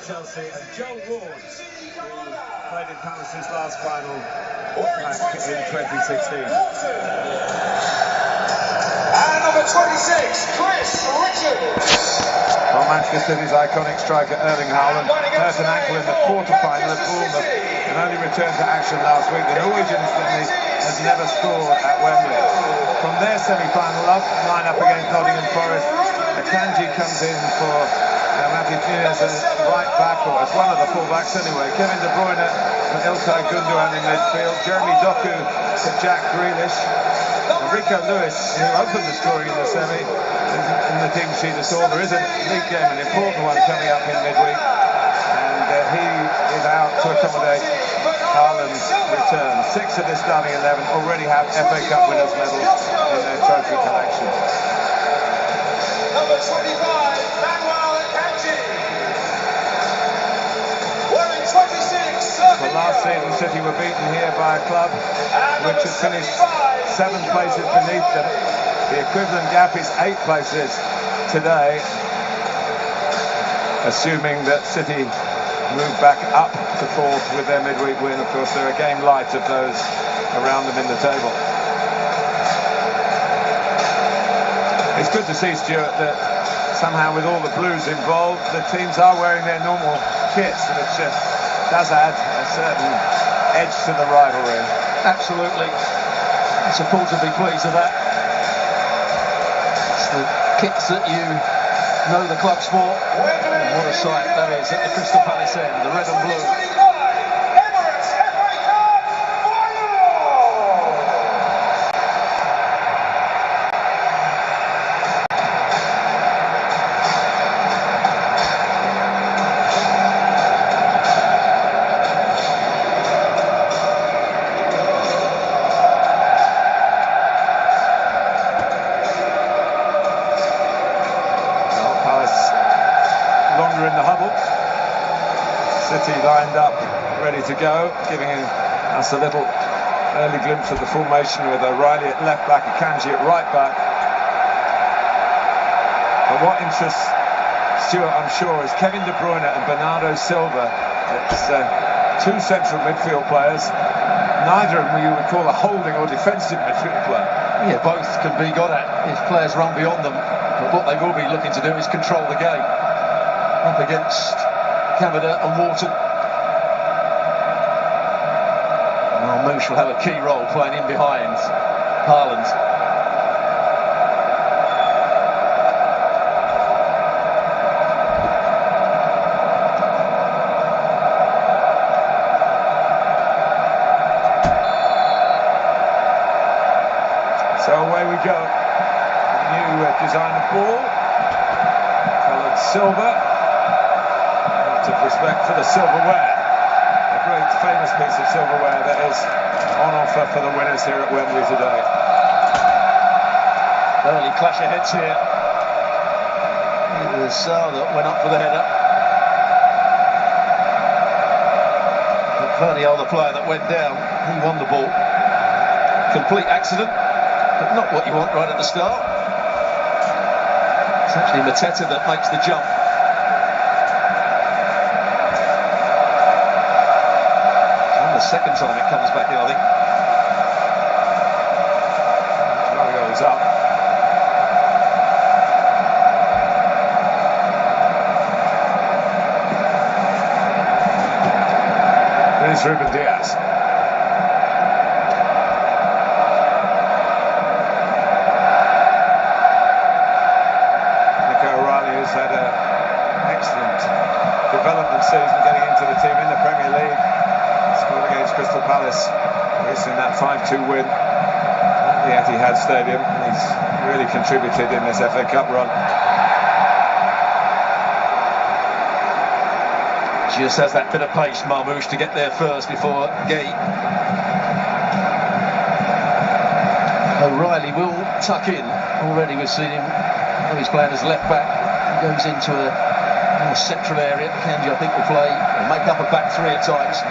Chelsea, and Joe Ward, who played in Palace's last final back in 2016. And number 26, Chris Richards. Well, Manchester City's iconic striker Erling Haaland hurt an ankle in the quarter-final at Bournemouth and only returned to action last week. The Norwegian has never scored at Wembley. From their semi-final line-up against Nottingham Forest, Akanji comes in for Matthew Nunes as right back, or as one of the full-backs anyway. Kevin De Bruyne for Ilkay Gundogan in midfield. Jeremy Doku for Jack Grealish. Rico Lewis, who opened the scoring in the semi, in the team sheet as all. There is a league game, an important one coming up in midweek, and he is out to accommodate Haaland's return. 6 of the starting 11 already have FA Cup winners' medals in their trophy collection. Number 25, Manuel Akanji. Wearing 26, Well, last season City were beaten here by a club which had finished 7 places beneath them. The equivalent gap is 8 places today, assuming that City move back up to 4th with their midweek win. Of course, they're a game light of those around them in the table. It's good to see, Stuart, that somehow with all the Blues involved, the teams are wearing their normal kits, which does add a certain edge to the rivalry. Absolutely. Supporters will be pleased with that. It's the kits that you know the club's for. And what a sight that is at the Crystal Palace end, the red and blue. Emirates FA Cup final. Longer in the huddle. City lined up, ready to go, giving us a little early glimpse of the formation with O'Reilly at left back, Akanji at right back. But what interests Stuart, I'm sure, is Kevin De Bruyne and Bernardo Silva. It's 2 central midfield players. Neither of them you would call a holding or defensive midfield player. Yeah, both can be got at if players run beyond them. But what they will be looking to do is control the game. Up against Kamada and Wharton. Marmoush will have a key role playing in behind Haaland. So away we go. New design of ball. Coloured silver. Of respect for the silverware, a great famous piece of silverware that is on offer for the winners here at Wembley today. Early clash of heads here. It was Sarr that went up for the header. But Vardiel, the player that went down, he won the ball. Complete accident, but not what you want right at the start. It's actually Mateta that makes the jump. Second time it comes back in, I think. Mario is up. There's Ruben Diaz. Nico O'Reilly has had an excellent development season getting into the team in the Premier League. Scored against Crystal Palace, in that 5-2 win at the Etihad Stadium. He's really contributed in this FA Cup run. Just has that bit of pace, Marmoush, to get there first before Gay. O'Reilly will tuck in. Already we've seen him, he's playing as left back. He goes into a more central area. Akanji, I think, will play and make up a back 3 at times.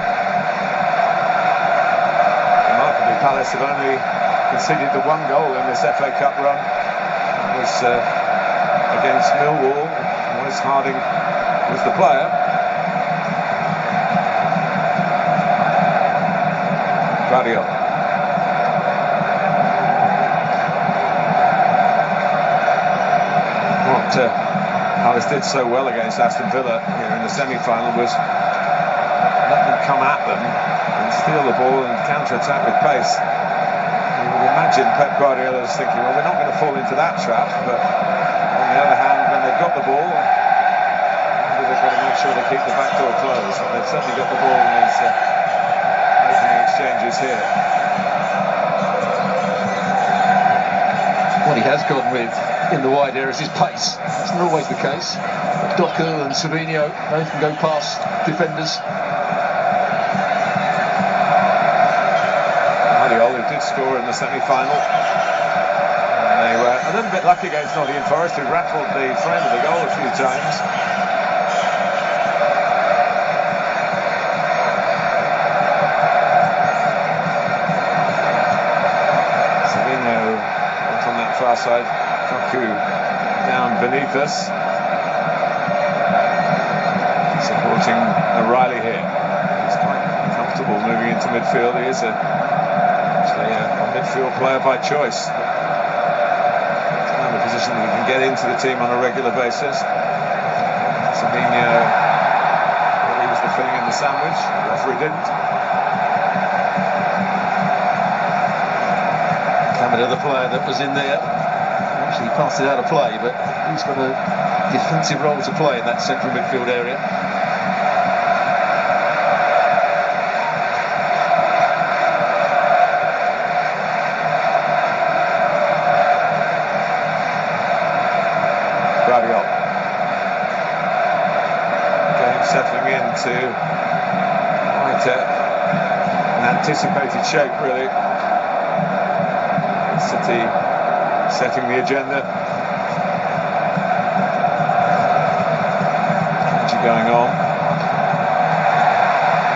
Palace have only conceded the 1 goal in this FA Cup run. It was against Millwall. Wes Harding was the player. Guardiola. What Palace did so well against Aston Villa here in the semi-final was let them come at them and steal the ball and counter-attack with pace. You would imagine Pep Guardiola is thinking, well, we're not going to fall into that trap, but on the other hand, when they've got the ball, they've got to make sure they keep the back door closed. They've certainly got the ball in these opening exchanges here. What he has gone with in the wide areas is pace. That's not always the case. Doku and Savinho, they can go past defenders. Guardiola did score in the semi-final. They were a little bit lucky against Nottingham Forest, who rattled the frame of the goal a few times. Savinho out on that far side. Doku down beneath us. Supporting O'Reilly here. He's quite comfortable moving into midfield. He is actually a midfield player by choice. It's kind of a position that he can get into the team on a regular basis. Savinho, well, he was the filling in the sandwich. The referee didn't. Another player that was in there. Actually, he passed it out of play, but he's got a defensive role to play in that central midfield area. Guardiola. Game settling into quite an anticipated shape, really. City setting the agenda. Going on.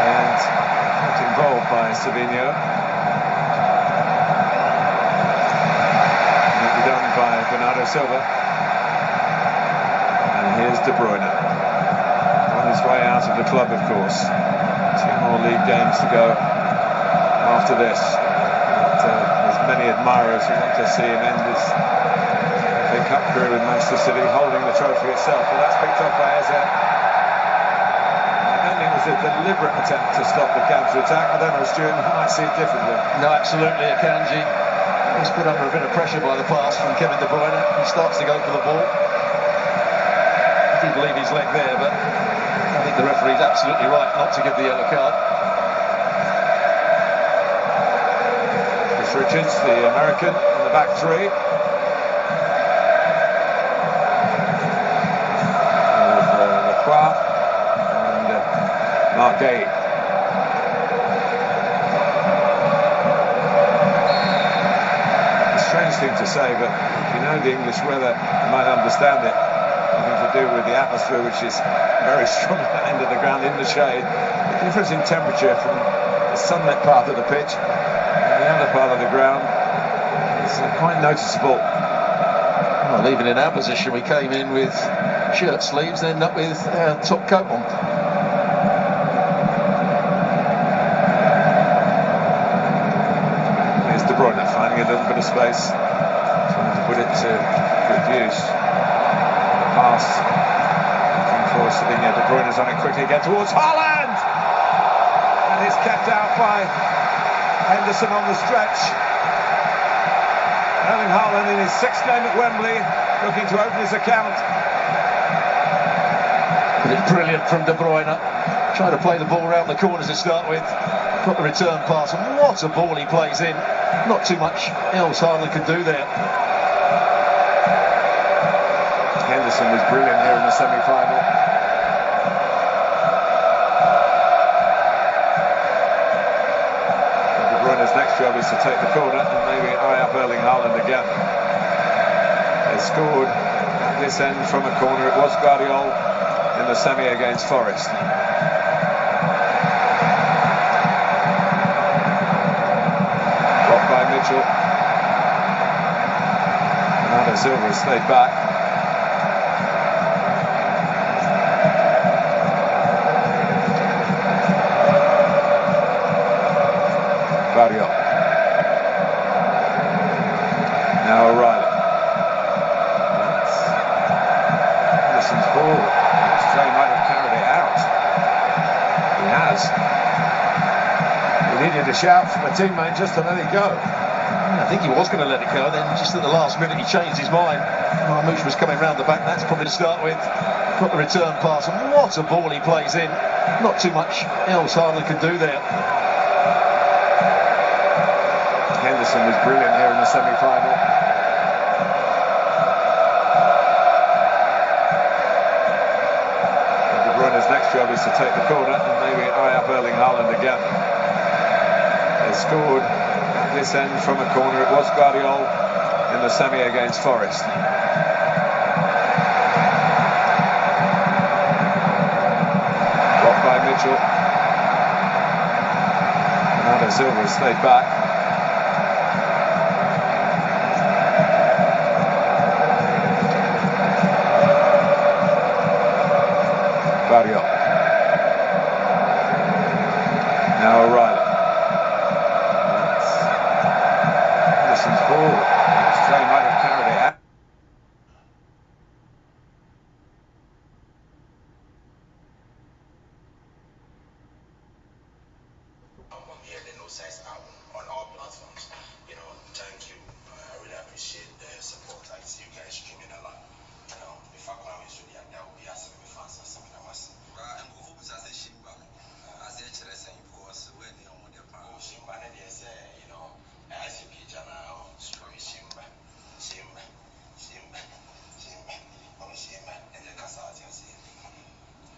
And not involved by Savinho. Neatly done by Bernardo Silva. And here's De Bruyne. On his way out of the club, of course. 2 more league games to go after this. But, there's many admirers who want to see him end his FA Cup career with Manchester City, holding the trophy itself. But that's picked up by Eze. It was a deliberate attempt to stop the counter-attack. I don't know, Stuart, you might see it differently. No, absolutely, Akanji. He's put under a bit of pressure by the pass from Kevin De Bruyne. He starts to go for the ball. He did leave his leg there, but I think the referee's absolutely right not to give the yellow card. Chris Richards, the American, in the back three. With Lacroix. Mark Gay. A strange thing to say, but if you know the English weather, you might understand it. Nothing to do with the atmosphere, which is very strong at the end of the ground in the shade. The difference in temperature from the sunlit part of the pitch and the other part of the ground is quite noticeable. Well, even in our position, we came in with shirt sleeves, ended up with our top coat on. De Bruyne finding a little bit of space, trying to put it to good use. The pass looking for Savinho. De Bruyne's on it quickly again towards Haaland, and it's kept out by Henderson on the stretch. Erling Haaland in his 6th game at Wembley, looking to open his account. But it's brilliant from De Bruyne, trying to play the ball around the corners to start with. Got the return pass, and what a ball he plays in. Not too much else Haaland could do there. Henderson was brilliant here in the semi-final. De Bruyne's next job is to take the corner and maybe eye up Erling Haaland again. They scored at this end from a corner. It was Guardiola in the semi against Forest. By Mitchell. Bernardo Silva has stayed back. a shout from a teammate just to let it go. I think he was going to let it go, then just at the last minute he changed his mind. Marmoush was coming round the back, that's probably to start with. Got the return pass, and what a ball he plays in. Not too much else Haaland can do there. Henderson was brilliant here in the semi-final. De Bruyne's next job is to take the corner and maybe eye up Erling Haaland again. They scored at this end from a corner. It was Guardiola in the semi against Forest. By Mitchell. Bernardo Silva stayed back. Guardiola. Now O'Reilly. Henderson's ball. They might have carried it out. On all platforms, you know, thank you. I really appreciate the support. I see you guys streaming a lot. You know, if I come with you, that will be asking me fast or something. I was. I'm going to say Shimba. I say Chelsea because when they on the panel, Shimba, and they say, you know, I see Pijana or story Shimba, Shimba, Shimba, Shimba, or Shimba, and the Casati, I see.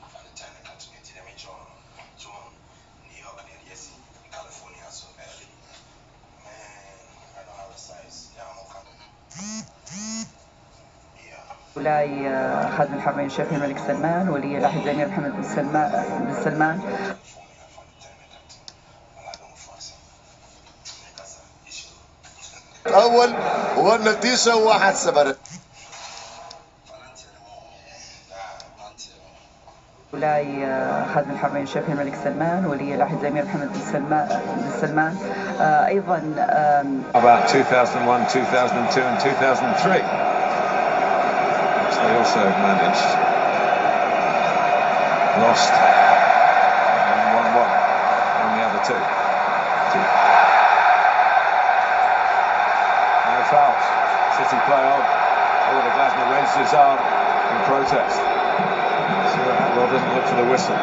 For the China country, they may join New York and yes, California, so early. I don't have a size. Yeah, I'm okay. مولاي خادم الحرمين الشريفين الملك سلمان ولي العهد الأمير محمد بن سلمان الأول والنتيجة 1-0. مولاي خادم الحرمين الشريفين الملك سلمان ولي العهد الأمير محمد بن سلمان أيضا About 2001, 2002 and 2003. They also managed, lost, and 1-1 on the other two. No fouls. City play on. Oliver Glasner raises his arm in protest. Stuart Atwell doesn't look for the whistle.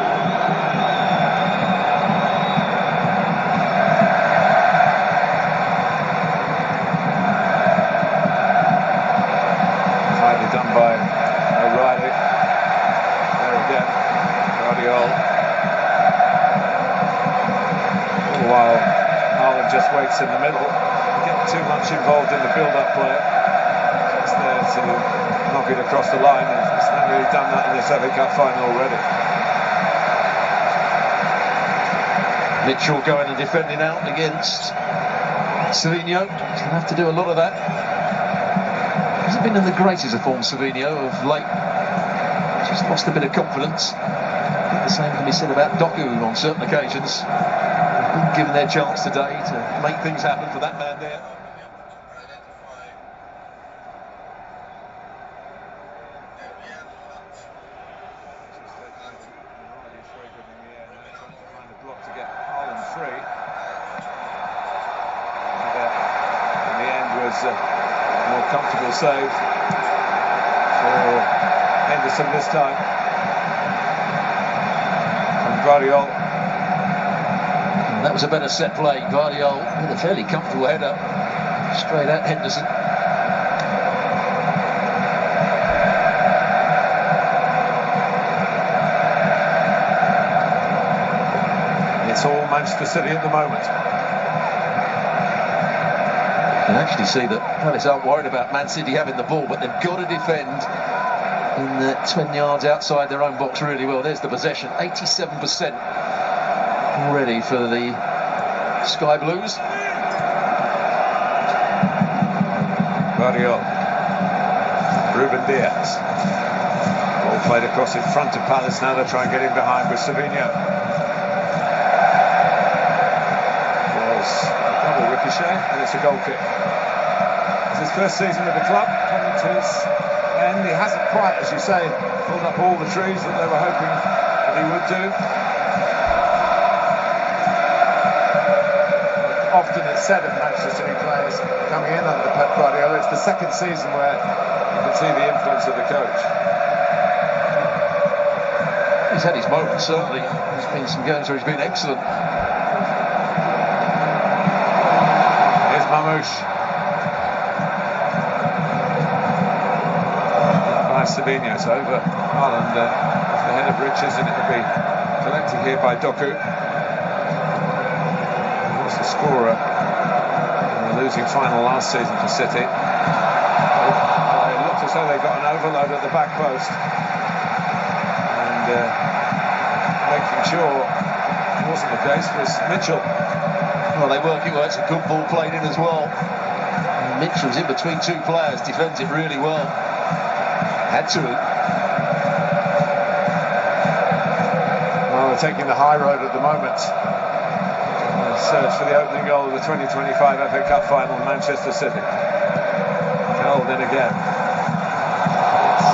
Highly done by O'Reilly. There again, Guardiola. All while Haaland just waits in the middle. Get too much involved in the build-up play. Just there to knock it across the line, and he's not really done that in this FA Cup final already. Mitchell going and defending out against Savinho. He's going to have to do a lot of that. Hasn't been in the greatest of form, Savinho, of late. Just lost a bit of confidence. I think the same can be said about Doku on certain occasions. They've been given their chance today to make things happen for that man there. More comfortable save for Henderson this time. And Guardiola. That was a better set play. Guardiola with a fairly comfortable header straight at Henderson. It's all Manchester City at the moment. You can actually see that Palace aren't worried about Man City having the ball, but they've got to defend in the 20 yards outside their own box really well. There's the possession, 87% ready for the Sky Blues. Guardiola, Ruben Diaz. Ball played across in front of Palace. Now they're trying to get in behind with Savinho. Double ricochet, and it's a goal kick. It's his first season with the club, coming to his end. He hasn't quite, as you say, pulled up all the trees that they were hoping that he would do. often it's said of Manchester City players coming in under Pep Guardiola, it's the second season where you can see the influence of the coach. He's had his moments, certainly. There's been some games where he's been excellent. Here's Mamouche. By Sabinho, it's over. Haaland off the head of Richards, and it'll be collected here by Doku. He was the scorer in the losing final last season for City. It looked as though they got an overload at the back post. And making sure it wasn't the case was Mitchell. Well, they work it well. It's a good ball played in as well. And Mitchell's in between two players, defends it really well. Had to. Well, they're taking the high road at the moment. Search for the opening goal of the 2025 FA Cup final, Manchester City. Held in again. It's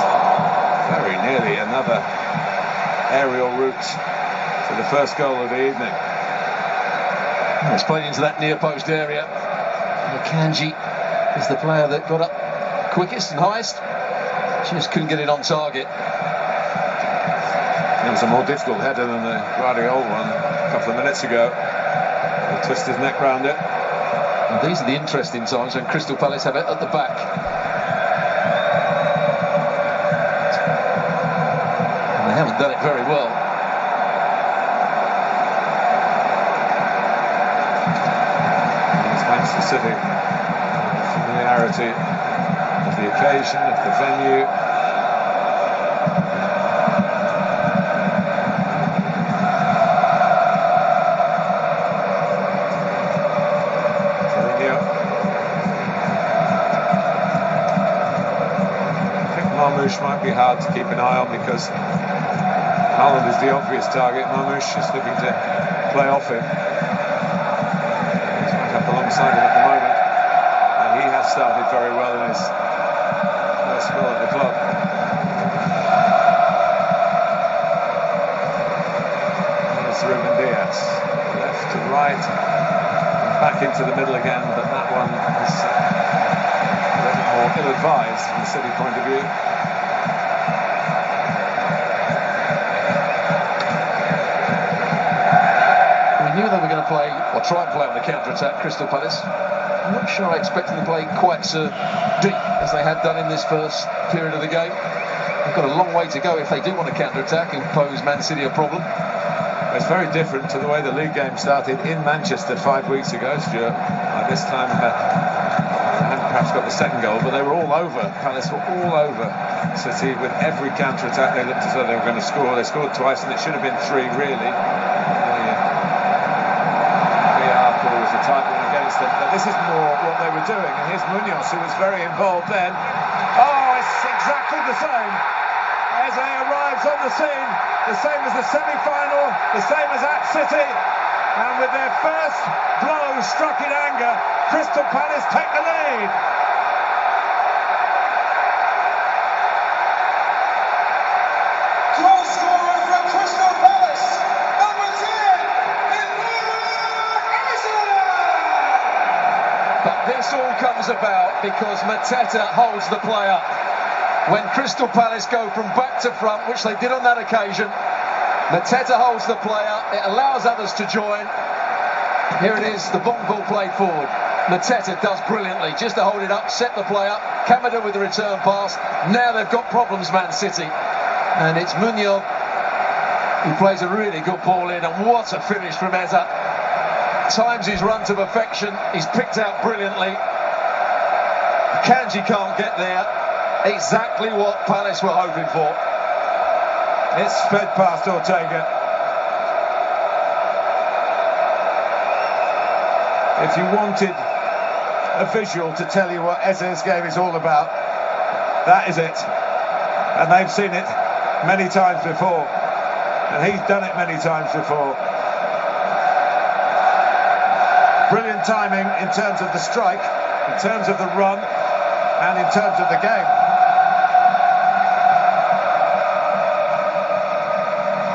very nearly another aerial route to the first goal of the evening. It's played into that near post area. Akanji is the player that got up quickest and highest. Just couldn't get it on target. It was a more difficult header than the Guardiola one a couple of minutes ago. He'll twist his neck round it. And these are the interesting times when Crystal Palace have it at the back. And they haven't done it very well. Manchester City, familiarity of the occasion, of the venue. Fabinho. I think Mamouche might be hard to keep an eye on because Haaland is the obvious target. Mamouche is looking to play off him. Alongside him at the moment, and he has started very well in his first spell at the club. Here's Ruben Dias, left to right, and back into the middle again, but that one is a little more ill-advised from the City point of view. We knew they were going to play, or try and play on the counter-attack, Crystal Palace. I'm not sure I expected them to play quite so deep as they had done in this first period of the game. They've got a long way to go if they do want to counter-attack and pose Man City a problem. It's very different to the way the league game started in Manchester 5 weeks ago, Stuart. This time they hadn't perhaps got the second goal, but they were all over. Palace were all over City with every counter-attack. They looked as though they were going to score. They scored twice, and it should have been 3 really. Was a tight one against them, but this is more what they were doing, and here's Munoz, who was very involved then. Oh, it's exactly the same. Eze arrives on the scene, the same as the semi-final, the same as at City, and with their first blow struck in anger, Crystal Palace take the lead. Goal scorer from Crystal Palace, number 10, But this all comes about because Mateta holds the play up. When Crystal Palace go from back to front, which they did on that occasion, Mateta holds the play up. It allows others to join. Here it is, the long ball played forward. Mateta does brilliantly just to hold it up, set the play up. Kamada with the return pass. Now they've got problems, Man City. And it's Munoz who plays a really good ball in, and what a finish from Eze. Times his run to perfection. He's picked out brilliantly. Kanji can't get there. Exactly what Palace were hoping for. It's fed past Ortega. If you wanted a visual to tell you what Eze's game is all about, that is it. And they've seen it many times before. And he's done it many times before. Brilliant timing in terms of the strike, in terms of the run, and in terms of the game.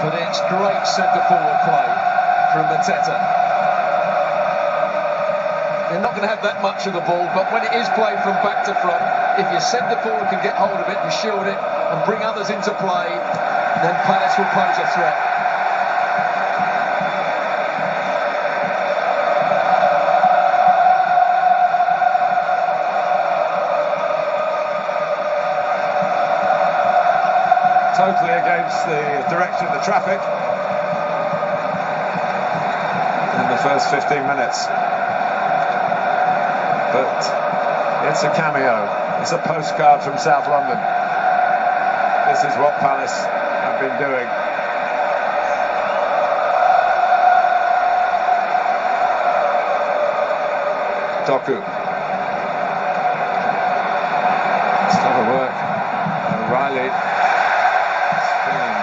But it's great centre-forward play from Mateta. They're not going to have that much of the ball, but when it is played from back to front, if your centre forward can get hold of it and shield it and bring others into play, then Palace will pose a threat. Totally against the direction of the traffic in the first 15 minutes. But it's a cameo. It's a postcard from South London. This is what Palace have been doing. Doku. Clever work. O'Reilly. Spinning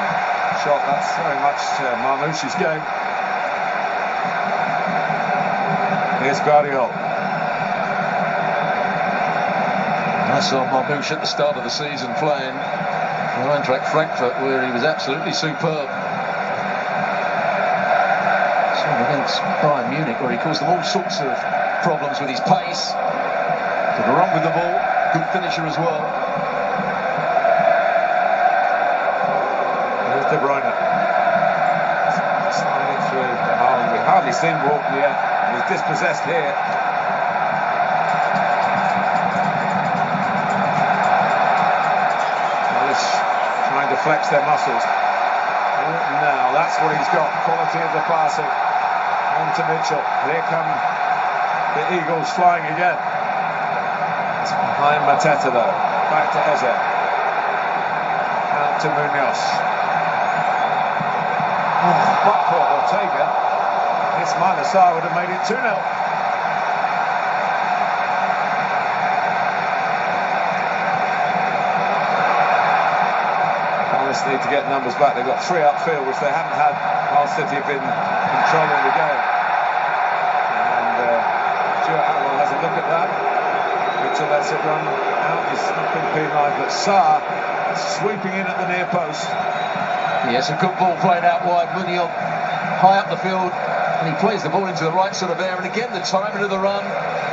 shot. That's very much Marmoush's game. Here's Guardiola. I saw Marmoush at the start of the season playing for Eintracht Frankfurt, where he was absolutely superb. Saw him against Bayern Munich, where he caused them all sorts of problems with his pace. Could run with the ball, good finisher as well. There's De Bruyne. Sliding through the hole. We've hardly seen Walton yet. He's dispossessed here. Trying to flex their muscles. Now, that's what he's got. Quality of the passing. On to Mitchell. Here come the Eagles flying again. It's behind Mateta though. Back to Eze. Out to Munoz. But for Ortega, Ismaila Sarr would have made it 2-0. Need to get numbers back. They've got 3 upfield, which they haven't had while City have been controlling the game. And Stuart Atwell has a look at that. Mitchell lets it run out. He's not been penalised, but Sarr sweeping in at the near post. Yes, a good ball played out wide. Munoz high up the field, and he plays the ball into the right sort of area. And again, the timing of the run,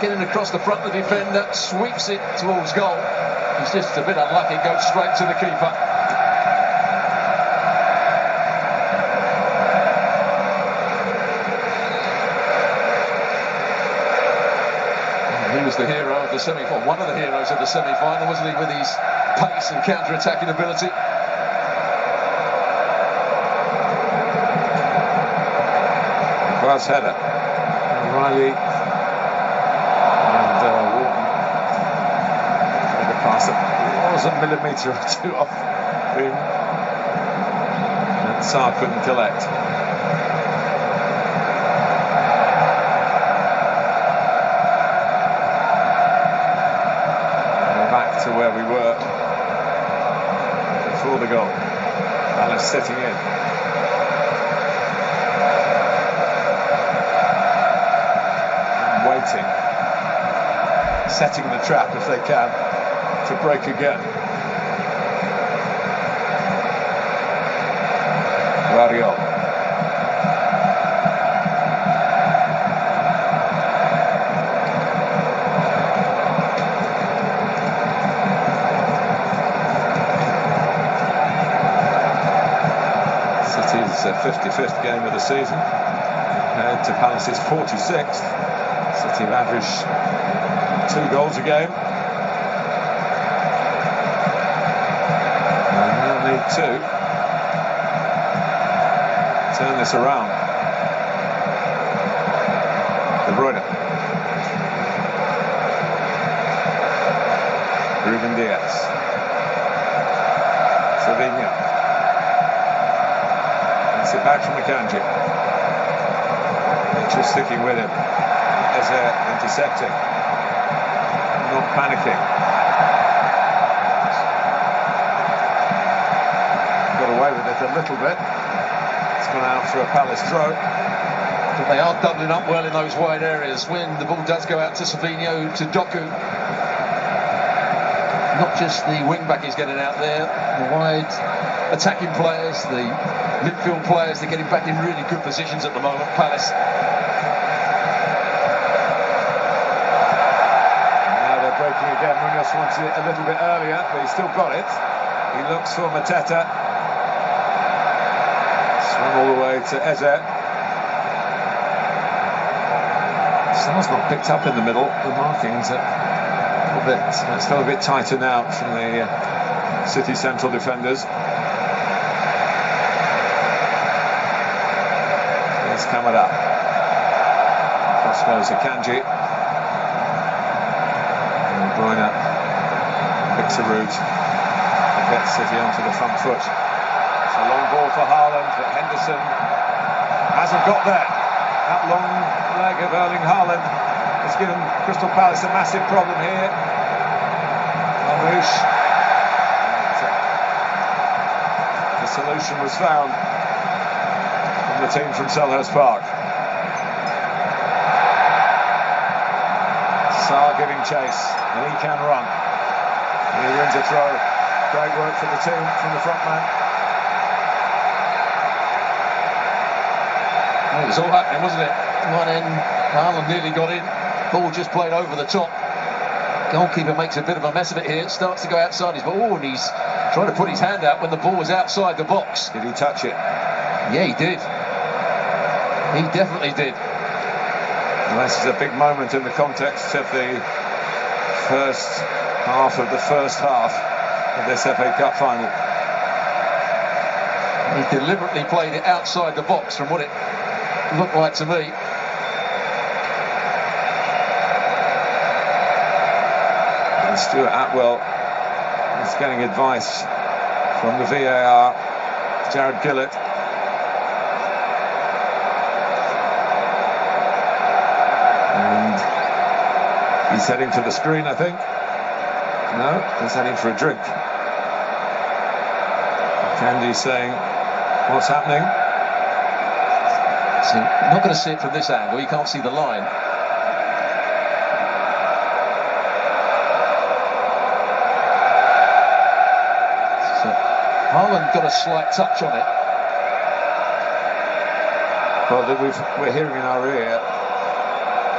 getting across the front of the defender, sweeps it towards goal. He's just a bit unlucky. Goes straight to the keeper. He was the hero of the semi-final, one of the heroes of the semi-final, wasn't he, with his pace and counter-attacking ability? Cross header. O'Reilly and Walton tried to pass it. It was a millimetre or two off him, and Sarr couldn't collect. To where we were before the goal. Palace sitting in. And waiting. Setting the trap if they can to break again. Guardiola. It's their 55th game of the season, compared to Palace's 46th. City have averaged 2 goals a game. And they'll need 2 to turn this around. De Bruyne. Ruben Diaz. Savinho. It back from Akanji. Mitchell sticking with him. Eze intercepting. Not panicking. Got away with it a little bit. It's gone out for a Palace throw. But they are doubling up well in those wide areas. When the ball does go out to Savinho, to Doku, not just the wing-back is getting out there, the wide attacking players, the midfield players, they're getting back in really good positions at the moment, Palace. again, Munoz wanted it a little bit earlier, but he still got it. He looks for Mateta. Swung all the way to Eze. Still not picked up in the middle. The markings are a little bit, still a bit tighter now from the City central defenders. Here's Kamara. Cross goes Akanji. And Bruyne picks a route and gets City onto the front foot. It's a long ball for Haaland, but Henderson hasn't got there. That long leg of Erling Haaland has given Crystal Palace a massive problem here. Marmoush. The solution was found from the team from Selhurst Park. Sarr giving chase, and he can run. And he wins a throw. Great work for the team from the front man. It was all happening, wasn't it? One end, Haaland nearly got in. Ball just played over the top. Goalkeeper makes a bit of a mess of it here. Starts to go outside his ball, and he's trying to put his hand out when the ball was outside the box. Did he touch it? Yeah, he did. He definitely did. And this is a big moment in the context of the first half of the first half of this FA Cup final. He deliberately played it outside the box from what it looked like to me. And Stuart Atwell is getting advice from the VAR, Jared Gillett. And he's heading for the screen, I think. No, he's heading for a drink. Candy's saying, what's happening? So you're not going to see it from this angle, you can't see the line. So Haaland got a slight touch on it. Well, we're hearing in our ear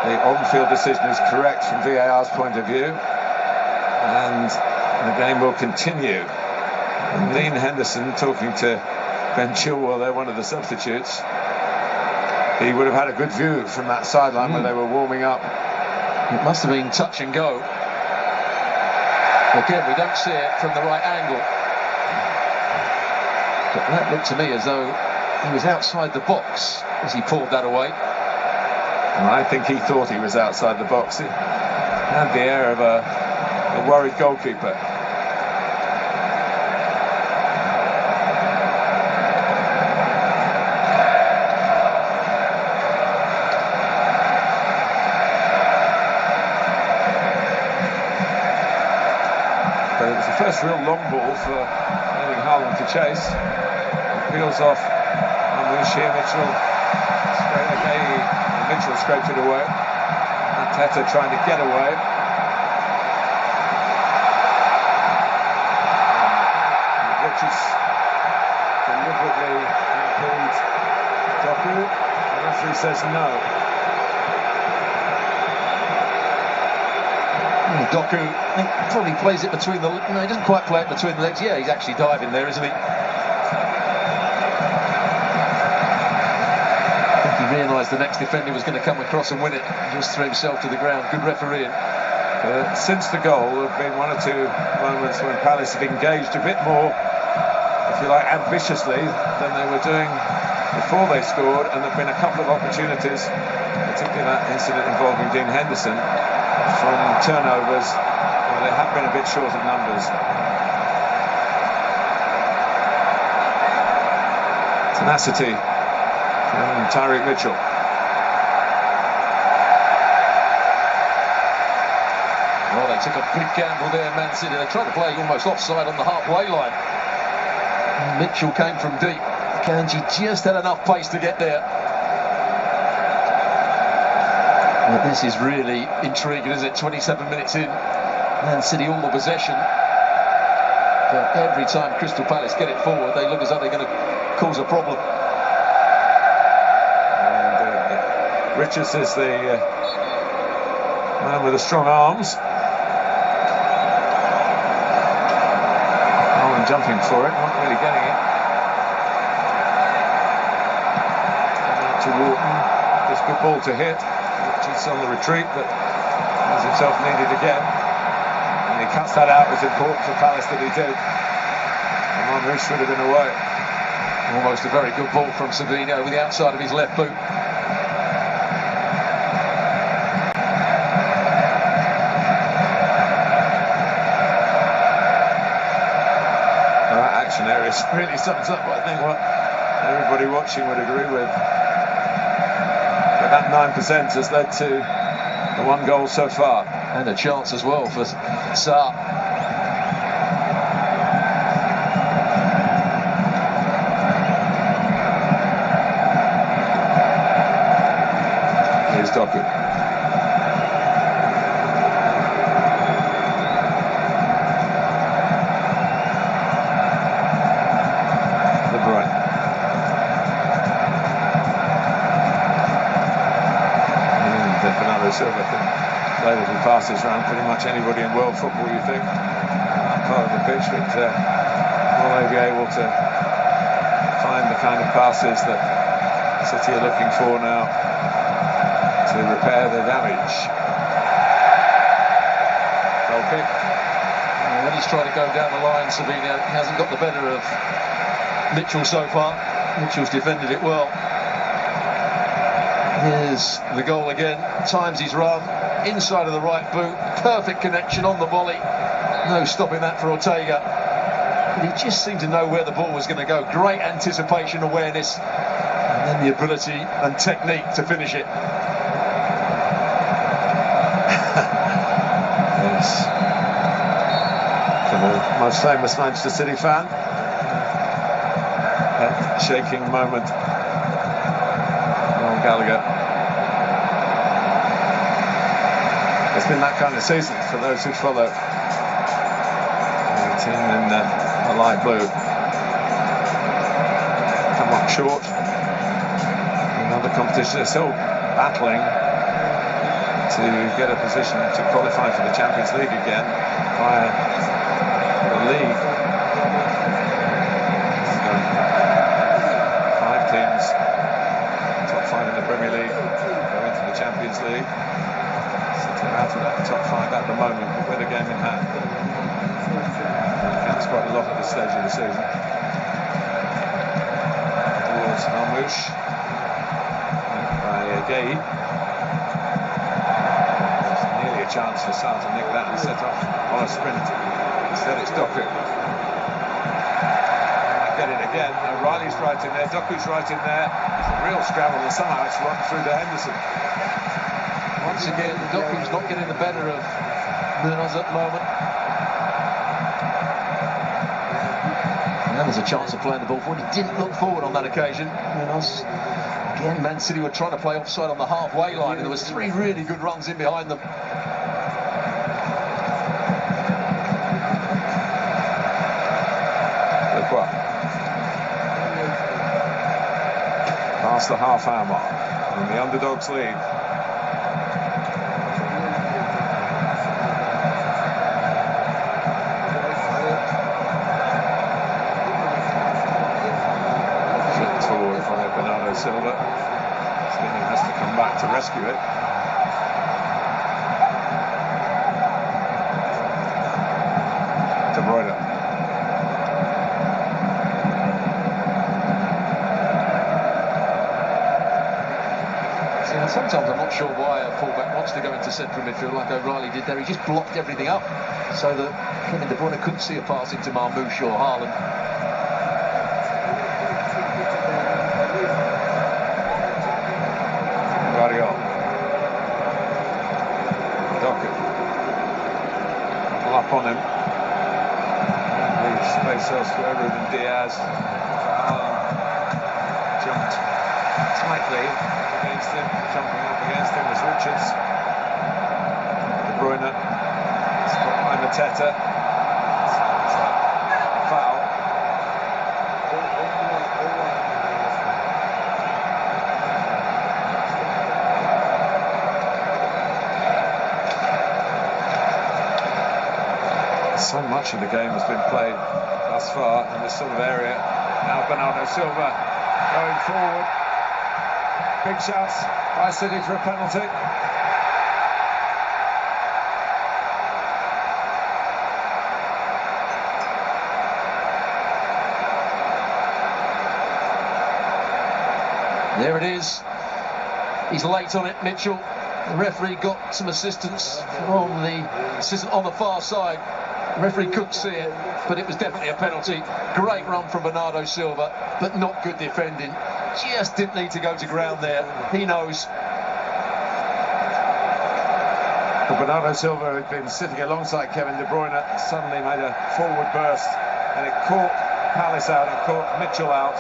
the on-field decision is correct from VAR's point of view, and the game will continue. And Dean Henderson talking to Ben Chilwell, they're one of the substitutes. He would have had a good view from that sideline where they were warming up. It must have been touch and go. Again, we don't see it from the right angle. But that looked to me as though he was outside the box as he pulled that away. And I think he thought he was outside the box. He had the air of a worried goalkeeper. But it was the first real long ball for Erling Haaland to chase. It peels off Marmoush here. Mitchell scraped it away. Mateta trying to get away. Richards deliberately pulled Doku. The referee says no. Doku, I think, probably plays it between the... No, he doesn't quite play it between the legs. Yeah, he's actually diving there, isn't he? Realised the next defender was going to come across and win it. Just threw himself to the ground. Good refereeing. Since the goal, there have been one or two moments when Palace have engaged a bit more, if you like, ambitiously than they were doing before they scored, and there have been a couple of opportunities, particularly that incident involving Dean Henderson, from turnovers where they have been a bit short of numbers. Tenacity from Tyreek Mitchell. Well, they took a big gamble there, Man City. They tried to play almost offside on the halfway line. Mitchell came from deep. Kanji just had enough pace to get there. But this is really intriguing, isn't it? 27 minutes in, Man City all the possession. But every time Crystal Palace get it forward, they look as though they're going to cause a problem. Richards is the man with the strong arms. and jumping for it, not really getting it. To Wharton, just good ball to hit. Just on the retreat, but has himself needed again. And he cuts that out. It was important for Palace that he did. And Marmoush should have been away. Almost a very good ball from Savino with the outside of his left boot. That action area really sums up, I think, what everybody watching would agree with. But that 9% has led to the 1 goal so far. And a chance as well for Sarr. Here's Doku. De Bruyne. Bernardo Silva can play little passes around pretty much anybody in world football, you think, that part of the pitch, but will they be able to find the kind of passes that City are looking for now to repair their damage? Goal kick. When he's trying to go down the line, Savino hasn't got the better of Mitchell so far. Mitchell's defended it well. Here's the goal again. Times his run, inside of the right boot, perfect connection on the volley. No stopping that for Ortega. But he just seemed to know where the ball was going to go. Great anticipation, awareness, and then the ability and technique to finish it. Yes. For the most famous Manchester City fan, that shaking moment. Noel Gallagher. It's been that kind of season for those who follow the team in the light blue. Come up short in other competitions. They're still battling to get a position to qualify for the Champions League again via the league. So 5 teams, top 5 in the Premier League, go into the Champions League. Out of that top 5 at the moment, but with a game in hand. Counts quite a lot at this stage of the season. Towards Marmoush by Gueye. There's nearly a chance for Sarr to nick that and set off on a sprint. Instead it's Doku. Get it again. Riley's right in there, Doku's right in there. It's a real scramble and somehow it's run through to Henderson. Once again, Doku's not getting the better of Munoz at the moment. And there's a chance of playing the ball forward. He didn't look forward on that occasion. Munoz. Again, Man City were trying to play offside on the halfway line, and there was 3 really good runs in behind them. Past the half-hour mark, and the underdogs lead. Bernardo Silva. Skinner has to come back to rescue it. De Bruyne. See, and sometimes I'm not sure why a fullback wants to go into central midfield like O'Reilly did there. He just blocked everything up so that Kevin De Bruyne couldn't see a pass into Marmoush or Haaland. Doku. Up on him. Leaves space elsewhere. Ruben Diaz. Jumped tightly against him. Jumping up against him was Richards. De Bruyne. Stopped by Mateta. Foul. So much of the game has been played thus far in this sort of area. Now Bernardo Silva going forward. Big shouts by City for a penalty. There it is. He's late on it, Mitchell. The referee got some assistance from the assistant on the far side. The referee couldn't see it, but it was definitely a penalty. Great run from Bernardo Silva, but not good defending. Just didn't need to go to ground there. He knows. Well, Bernardo Silva had been sitting alongside Kevin De Bruyne, suddenly made a forward burst, and it caught Palace out, it caught Mitchell out.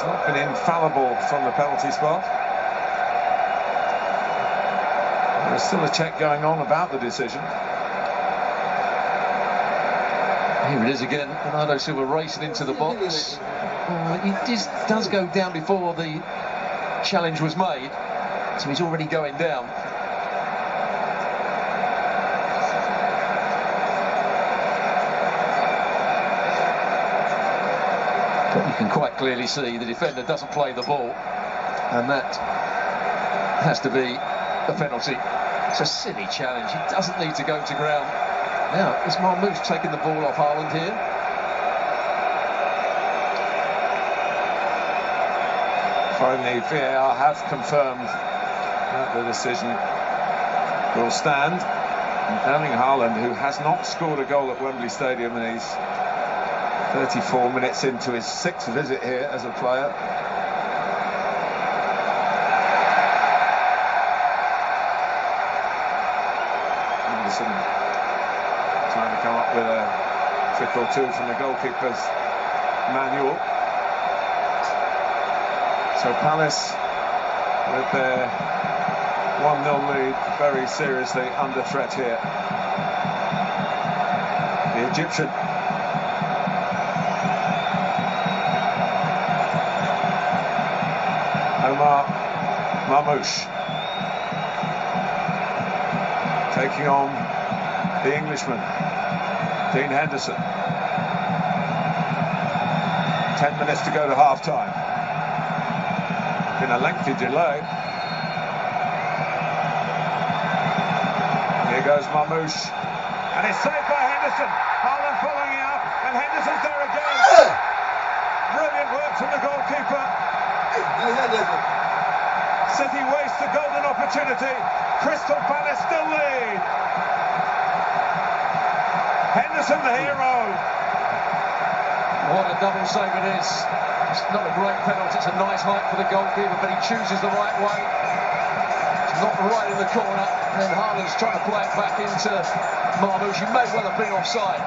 Not been infallible from the penalty spot. There's still a check going on about the decision. Here it is again, Bernardo Silva racing into the box. He just does go down before the challenge was made, so he's already going down. But you can quite clearly see the defender doesn't play the ball, and that has to be a penalty. It's a silly challenge. He doesn't need to go to ground. Now, is Marmoush taking the ball off Haaland here? Finally, VAR have confirmed that the decision will stand. And Erling Haaland, who has not scored a goal at Wembley Stadium, and he's 34 minutes into his 6th visit here as a player. Henderson trying to come up with a trick or two from the goalkeeper's manual. So Palace, with their 1-0 lead, very seriously under threat here. The Egyptian Omar Marmoush taking on the Englishman Dean Henderson. 10 minutes to go to half-time. Been a lengthy delay. Here goes Marmoush, and it's saved by Henderson. Haaland following it up, and Henderson's there again. Brilliant work from the goalkeeper. City waste a golden opportunity. Crystal Palace still lead. Henderson the hero. What a double save it is. It's not a great penalty, it's a nice height for the goalkeeper, but he chooses the right way. It's not right in the corner, and then Haaland's trying to play it back into Marmoush. He may well have been offside.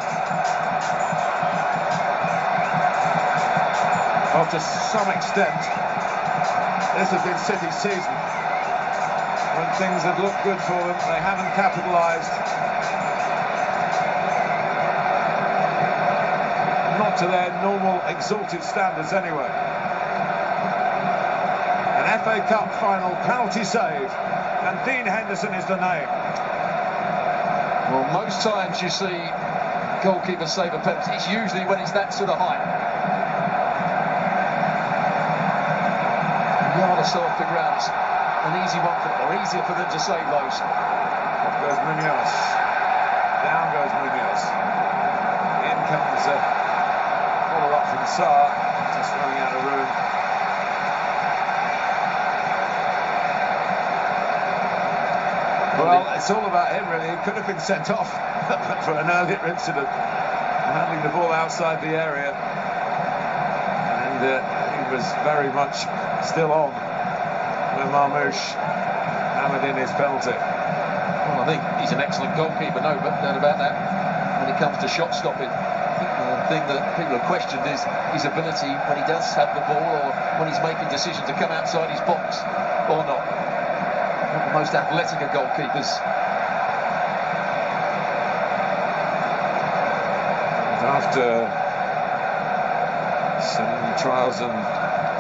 Well, to some extent, this has been City's season. When things have looked good for them, they haven't capitalised. Not to their normal exalted standards anyway. An FA Cup final penalty save, and Dean Henderson is the name. Well, most times you see goalkeepers save a penalty, it's usually when it's that sort of height. Yard or so off the ground, an easy one for them, or easier for them to save those. Off goes Munoz. Down goes Munoz. In comes a follow-up from Sarr, just running out of room. Well, it's all about him really. He could have been sent off for an earlier incident, handing the ball outside the area, and he was very much still on when Marmoush hammered in his penalty. Well, I think he's an excellent goalkeeper, no doubt about that. When it comes to shot stopping, I think the thing that people have questioned is his ability when he does have the ball, or when he's making decisions to come outside his box or not. Not the most athletic of goalkeepers. And after some trials and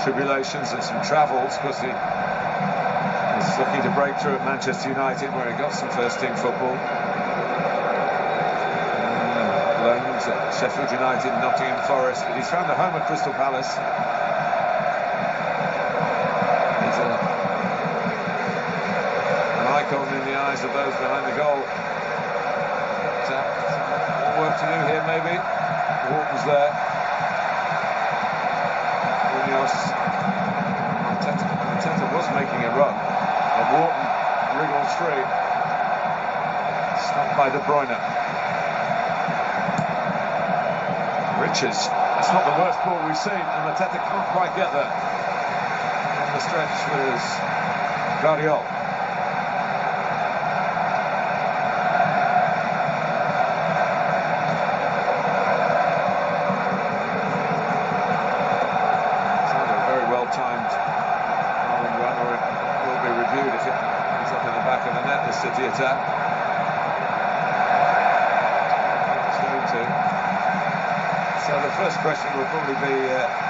tribulations and some travels, because he was looking to break through at Manchester United, where he got some first-team football. Loans at Sheffield United, Nottingham Forest, but he's found a home at Crystal Palace. He's an icon in the eyes of those behind the goal. More work to do here, maybe. Wharton's there. Arteta was making a run, but Wharton wriggles free. Stopped by De Bruyne. Richards, that's not the worst ball we've seen, and Arteta can't quite get there. On the stretch was Guardiola. City attack. So the first question will probably be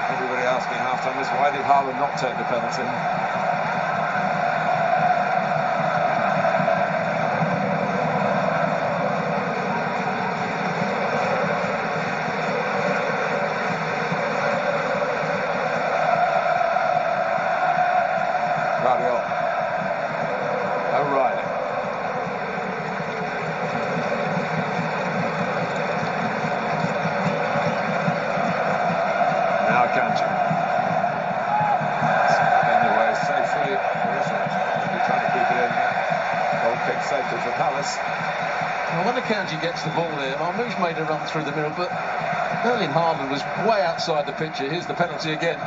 everybody asking half-time is, why did Haaland not take the penalty? Guardiola. O'Reilly. Akanji. Bend away safely. Maybe trying to keep it in. Goal kick safely for Palace. Well, when Akanji gets the ball there, Marmoush made a run through the middle, but Erling Haaland was way outside the picture. Here's the penalty again.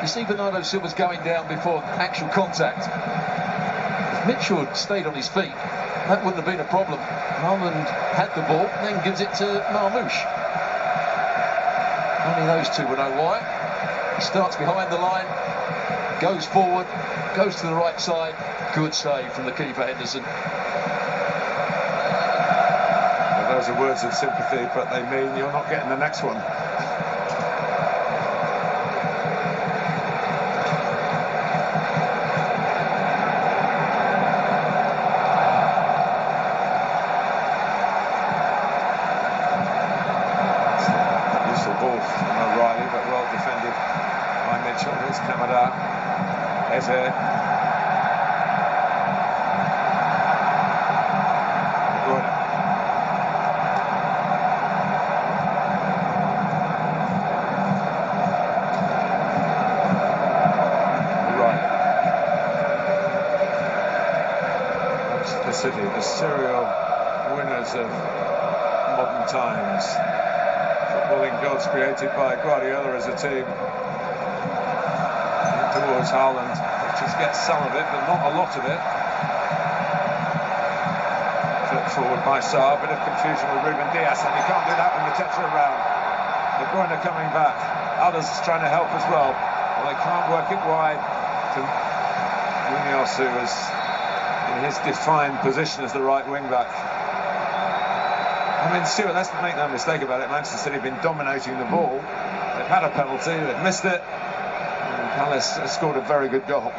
You see Bernardo Silva's going down before actual contact. If Mitchell had stayed on his feet, that wouldn't have been a problem. Haaland had the ball, then gives it to Marmoush. Only those two will know why. He starts behind the line, goes forward, goes to the right side. Good save from the keeper, Henderson. Well, those are words of sympathy, but they mean you're not getting the next one. O'Reilly, but well defended by Mitchell. Here's Kamada. Eze. Good. O'Reilly. Manchester City, the serial winners of modern times. Footballing gods created by Guardiola as a team. Towards Haaland, just gets some of it, but not a lot of it. Flipped forward by Sarr, bit of confusion with Ruben Dias, and he can't do that when the Tets are around. De Bruyne coming back, others trying to help as well. Well, they can't work it wide to Munoz, who is in his defined position as the right wing back. I mean, Stuart, let's make no mistake about it. Manchester City have been dominating the ball. They've had a penalty, they've missed it. And Palace has scored a very good goal.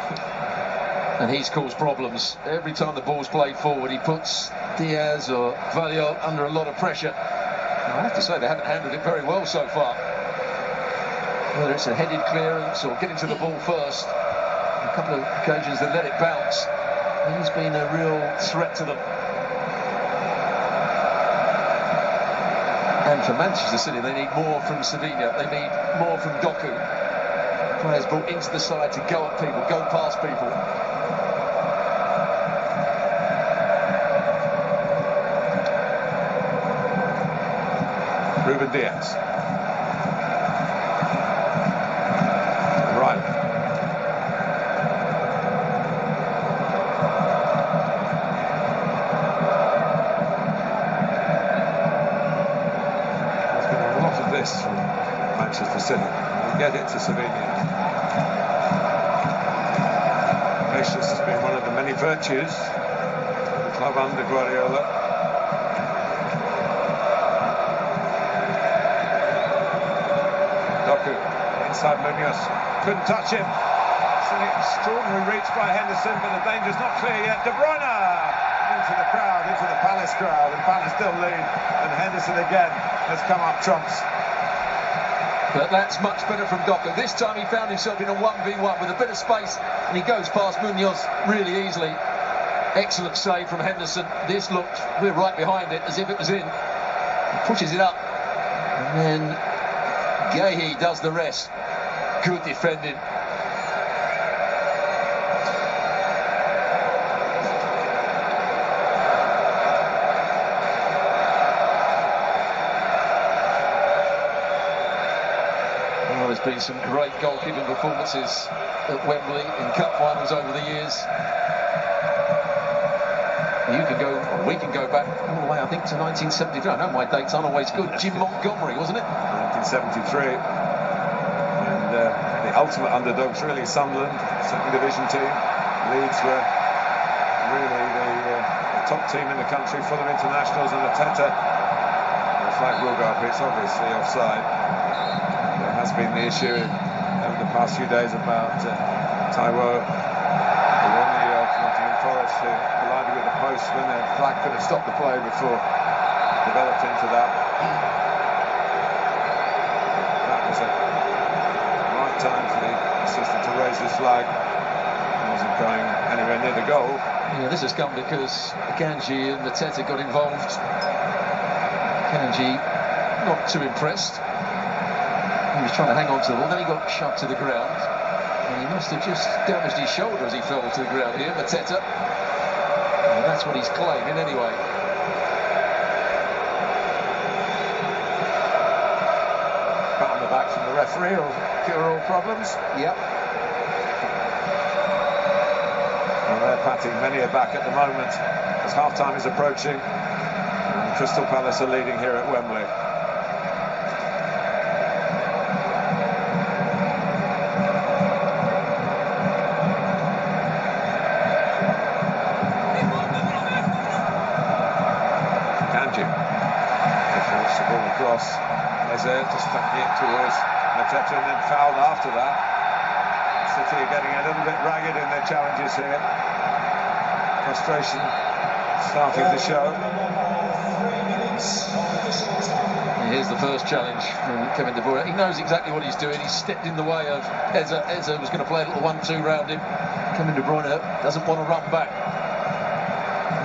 And he's caused problems. Every time the ball's played forward, he puts Diaz or Valliol under a lot of pressure. And I have to say, they haven't handled it very well so far. Whether it's a headed clearance or getting to the ball first. On a couple of occasions, they let it bounce. He's been a real threat to them. And for Manchester City, they need more from Sevilla. They need more from Doku. Players brought into the side to go at people, go past people. Ruben Dias. Right. From Manchester City. We get it to Sevilla. Patience has been one of the many virtues of the club under Guardiola. Doku inside Munoz. couldn't touch him. It's an extraordinary reach by Henderson, but the danger's not clear yet. De Bruyne into the crowd, into the Palace crowd, and Palace still lead, and Henderson again has come up trumps. But that's much better from Doku. This time he found himself in a 1v1 with a bit of space, and he goes past Munoz really easily. Excellent save from Henderson. This looked, we're right behind it, as if it was in. He pushes it up, and then Guéhi does the rest. Good defending. Well, there's been some great goalkeeping performances at Wembley in cup finals over the years. You can go, or we can go back all the way, I think, to 1973. I know my dates aren't always good. Jim Montgomery, wasn't it? 1973. And the ultimate underdogs, really, Sunderland, second division team. Leeds were really the top team in the country, full of internationals, and Arteta. The flag will go up, it's obviously offside. There has been the issue over the past few days about Taiwo, Nottingham Forest, who collided with the post when the flag could have stopped the play before it developed into that. That was a right time for the assistant to raise his flag. It wasn't going anywhere near the goal. Yeah, this has come because Akanji and Arteta got involved. Akanji not too impressed. He was trying to hang on to the ball, then he got shoved to the ground. And he must have just damaged his shoulder as he fell to the ground here, Mateta. And that's what he's claiming anyway. Pat on the back from the referee will cure all problems. Yep. Well, they're patting many a back at the moment as half-time is approaching. And Crystal Palace are leading here at Wembley. Across, Eze just tucking it towards Mateta, and then fouled after that. City are getting a little bit ragged in their challenges here. Frustration starting to show. Here's the first challenge from Kevin De Bruyne. He knows exactly what he's doing. He's stepped in the way of Eze. Eze was going to play a little 1-2 round him. Kevin De Bruyne doesn't want to run back.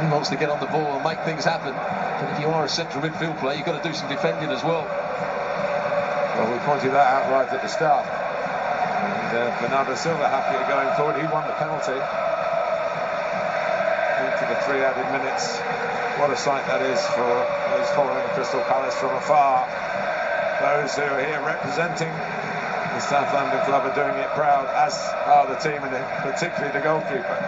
He wants to get on the ball and make things happen. But if you are a central midfield player, you've got to do some defending as well. Well, we pointed that out right at the start. And Bernardo Silva happier going forward. He won the penalty. Into the 3 added minutes. What a sight that is for those following Crystal Palace from afar. Those who are here representing the South London club are doing it proud, as are the team, and particularly the goalkeeper.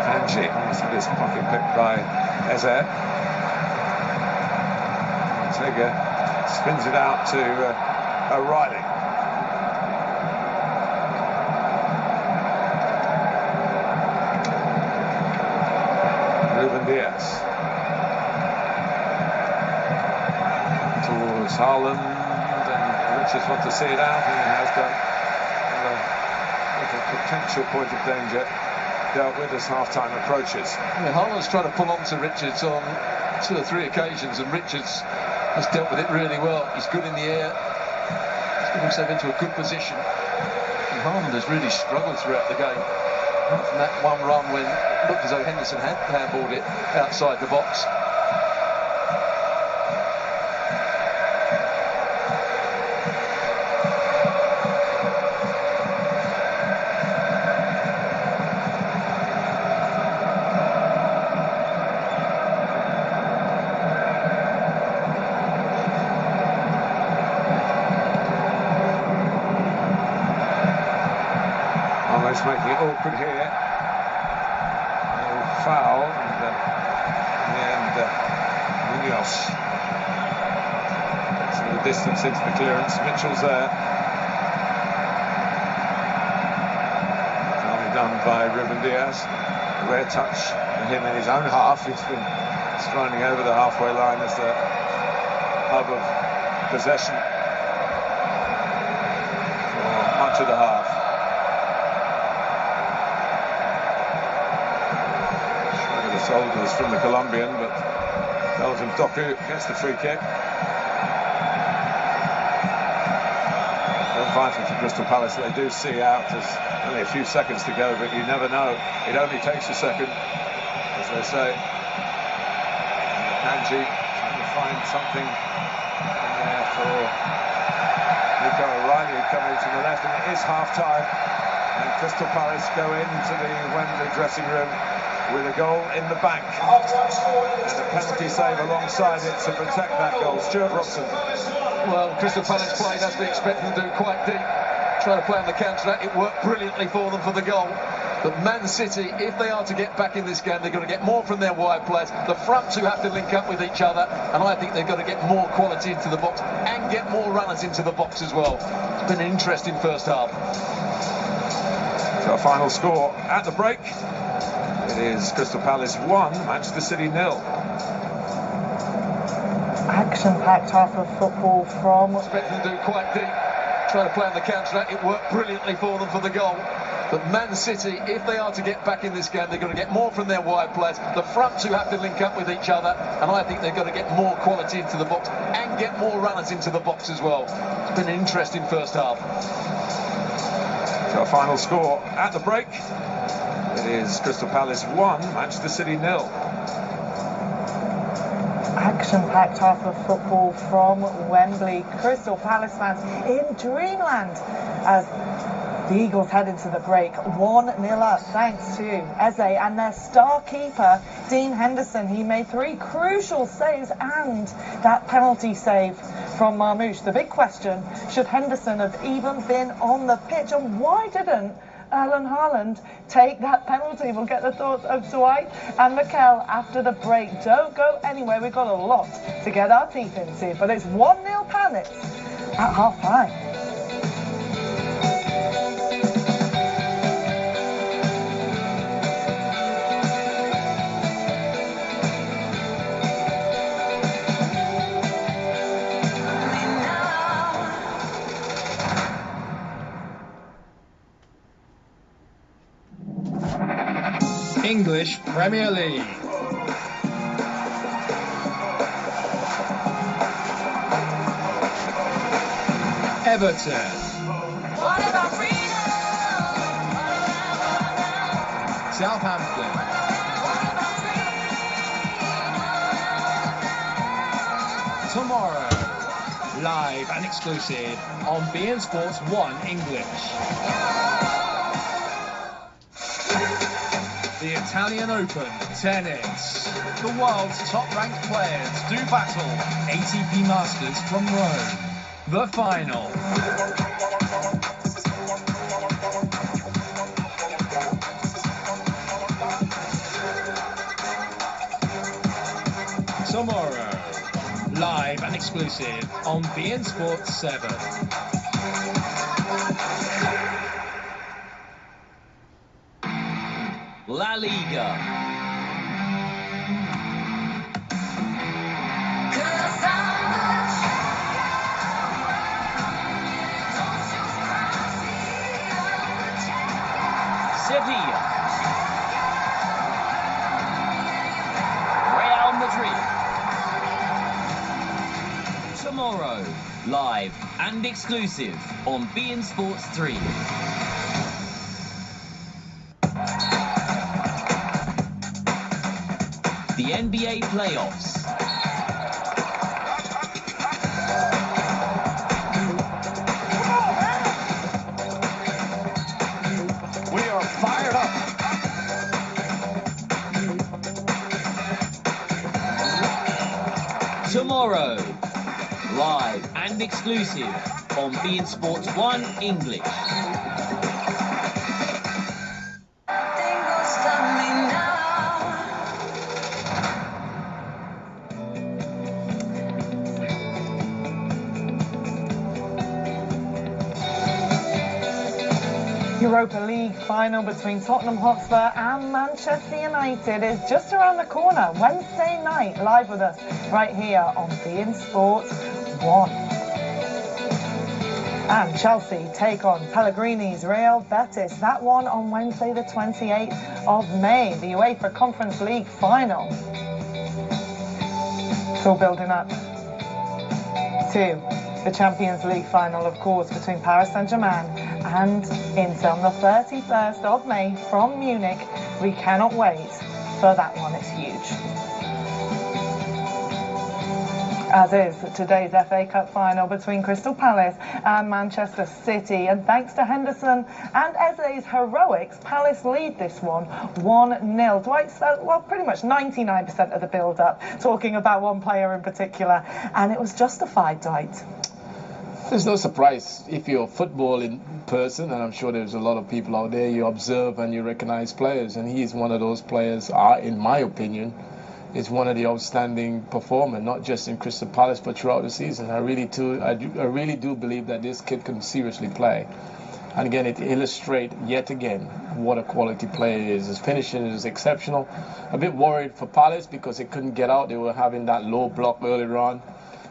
Kanji, this pocket picked by Eze. Ortega spins it out to O'Reilly. Ruben Diaz towards Haaland, and Richards wants to see it out, and he has done. A potential point of danger dealt with as half-time approaches. Yeah, Haaland's trying to pull on to Richards on 2 or 3 occasions, and Richards has dealt with it really well. He's good in the air. He's got himself into a good position. And Haaland has really struggled throughout the game. Apart from that one run when it looked as though Henderson had handballed it outside the box. Making it awkward here. No foul, and in the end, Munoz gets a little distance into the clearance. Mitchell's there. Finally done by Ruben Diaz. A rare touch for him in his own half. He's been striding over the halfway line as the hub of possession for much of the half. Shrug of the shoulders from the Colombian, but Belgium Doku gets the free kick. Vital to Crystal Palace. They do see out. There's only a few seconds to go, but you never know. It only takes a second, as they say. Kanji trying to find something in there for Nico O'Reilly coming to the left, and it is half-time. And Crystal Palace go into the Wembley dressing room with a goal in the bank and a penalty save alongside it to protect that goal. Stuart Robson. Well, Crystal Palace played as we expected them to do, quite deep. Trying to play on the counter, it worked brilliantly for them for the goal. But Man City, if they are to get back in this game, they're going to get more from their wide players. The front two have to link up with each other, and I think they've got to get more quality into the box and get more runners into the box as well. It's been an interesting first half. So our final score at the break, it is Crystal Palace 1, Manchester City 0. Action-packed half of football from... Expecting them to do quite deep. Trying to play on the counter, it worked brilliantly for them for the goal. But Man City, if they are to get back in this game, they're going to get more from their wide players. The front two have to link up with each other, and I think they've got to get more quality into the box and get more runners into the box as well. It's been an interesting first half. So our final score at the break, it is Crystal Palace 1, Manchester City 0. Action-packed half of football from Wembley. Crystal Palace fans in dreamland as the Eagles head into the break. 1-0 up thanks to Eze and their star keeper, Dean Henderson. He made 3 crucial saves and that penalty save from Marmoush. The big question, should Henderson have even been on the pitch, and why didn't Erling Haaland take that penalty? We'll get the thoughts of Dwight and Mikel after the break. Don't go anywhere, we've got a lot to get our teeth into, but it's 1-0 Palace at half-time. English Premier League. Everton. Southampton. Tomorrow, live and exclusive on beIN Sports 1 English. The Italian Open tennis. The world's top-ranked players do battle. ATP Masters from Rome. The final. Tomorrow, live and exclusive on beIN Sports 7. La Liga. Sevilla. Real Madrid. Tomorrow, live and exclusive on beIN Sports 3. The NBA playoffs. We are fired up. Tomorrow, live and exclusive on beIN Sports 1 English. Europa League final between Tottenham Hotspur and Manchester United is just around the corner. Wednesday night, live with us right here on beIN Sports 1. And Chelsea take on Pellegrini's Real Betis. That one on Wednesday the 28th of May, the UEFA Conference League final. It's all building up to the Champions League final, of course, between Paris Saint-Germain and Inter on the 31st of May from Munich. We cannot wait for that one. It's huge. As is today's FA Cup final between Crystal Palace and Manchester City. And thanks to Henderson and Eze's heroics, Palace lead this one 1-0. Dwight spent, well, pretty much 99% of the build-up talking about one player in particular, and it was justified, Dwight. There's no surprise if you're a footballing person, and I'm sure there's a lot of people out there, you observe and you recognize players, and he's one of those players, in my opinion, is one of the outstanding performers, not just in Crystal Palace, but throughout the season. I really do believe that this kid can seriously play. And again, it illustrates yet again what a quality player he is. His finishing is exceptional. A bit worried for Palace because they couldn't get out. They were having that low block earlier on.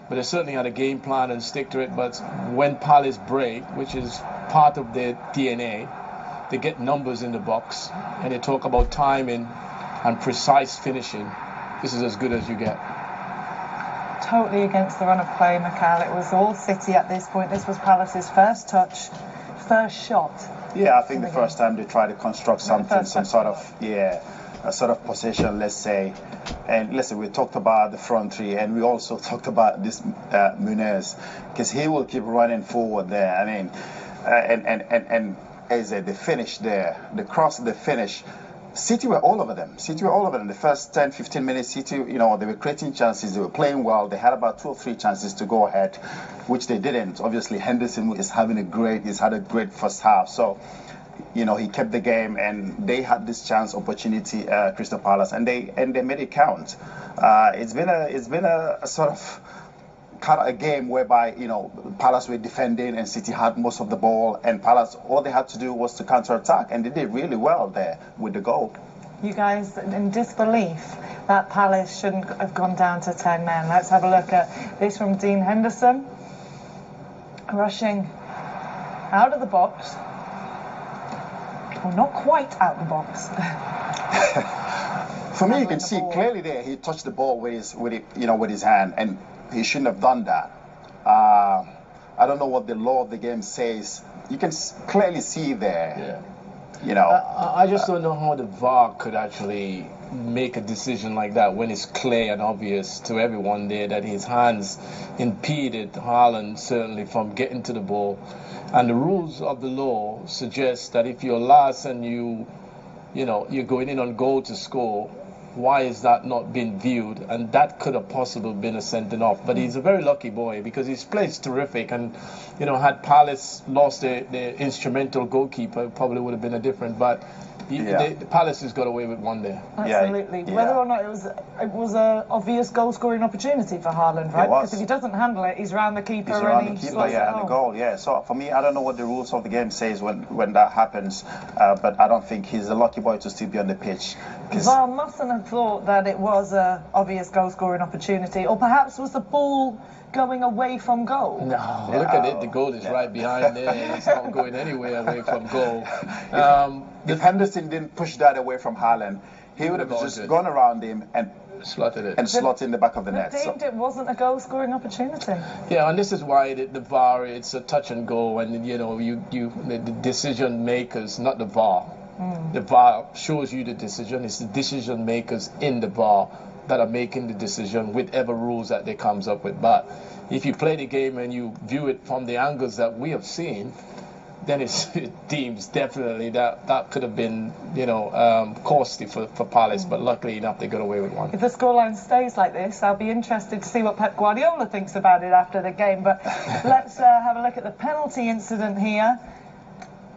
But they certainly had a game plan and stick to it. But when Palace break, which is part of their DNA, they get numbers in the box. And they talk about timing and precise finishing. This is as good as you get. Totally against the run of play, Mikhail. It was all City at this point. This was Palace's first touch, first shot. Yeah, I think the first time they tried to construct something, some sort of, a sort of possession, let's say. And listen, we talked about the front three, and we also talked about this Muniz, because he will keep running forward there. I mean, and as the finish there, the cross, the finish. City were all over them. The first 10, 15 minutes, City, they were creating chances. They were playing well. They had about 2 or 3 chances to go ahead, which they didn't. Obviously, Henderson he's had a great first half. So, he kept the game, and they had this chance opportunity, Crystal Palace, and they made it count. It's been a sort of kind of a game whereby Palace were defending and City had most of the ball, and Palace, all they had to do was to counter-attack, and they did really well there with the goal. You guys in disbelief that Palace shouldn't have gone down to 10 men. Let's have a look at this from Dean Henderson, rushing out of the box. Well, not quite out the box. For me, you can see clearly there he touched the ball with his hand, and he shouldn't have done that. I don't know what the law of the game says. You can clearly see there. Yeah. I just don't know how the VAR could actually make a decision like that when it's clear and obvious to everyone there that his hands impeded Haaland certainly from getting to the ball. And the rules of the law suggest that if you're last and you're going in on goal to score, why is that not being viewed? And that could have possibly been a sending off. But he's a very lucky boy because his play is terrific. And, had Palace lost their instrumental goalkeeper, it probably would have been a different. But the Palace has got away with one there. Absolutely. Yeah. Whether or not it was an obvious goal-scoring opportunity for Haaland, right? Because if he doesn't handle it, he's around the keeper and he slots it home. And the goal, yeah. So for me, I don't know what the rules of the game says when that happens, but I don't think he's a lucky boy to still be on the pitch. VAR mustn't have thought that it was an obvious goal-scoring opportunity, or perhaps was the ball going away from goal? No, look at it. The goal is right behind there. It's not going anywhere away from goal. If Henderson didn't push that away from Haaland, he would have just gone around him and slotted it. And slotted in the back of the net. Deemed it wasn't a goal-scoring opportunity. Yeah, and this is why the VAR, it's a touch and go, and the decision makers, not the VAR. The VAR shows you the decision. It's the decision makers in the VAR that are making the decision, whatever rules that they comes up with. But if you play the game and you view it from the angles that we have seen, then it deems definitely that could have been, costly for Palace. But luckily enough, they got away with one. If the scoreline stays like this, I'll be interested to see what Pep Guardiola thinks about it after the game. But let's have a look at the penalty incident here.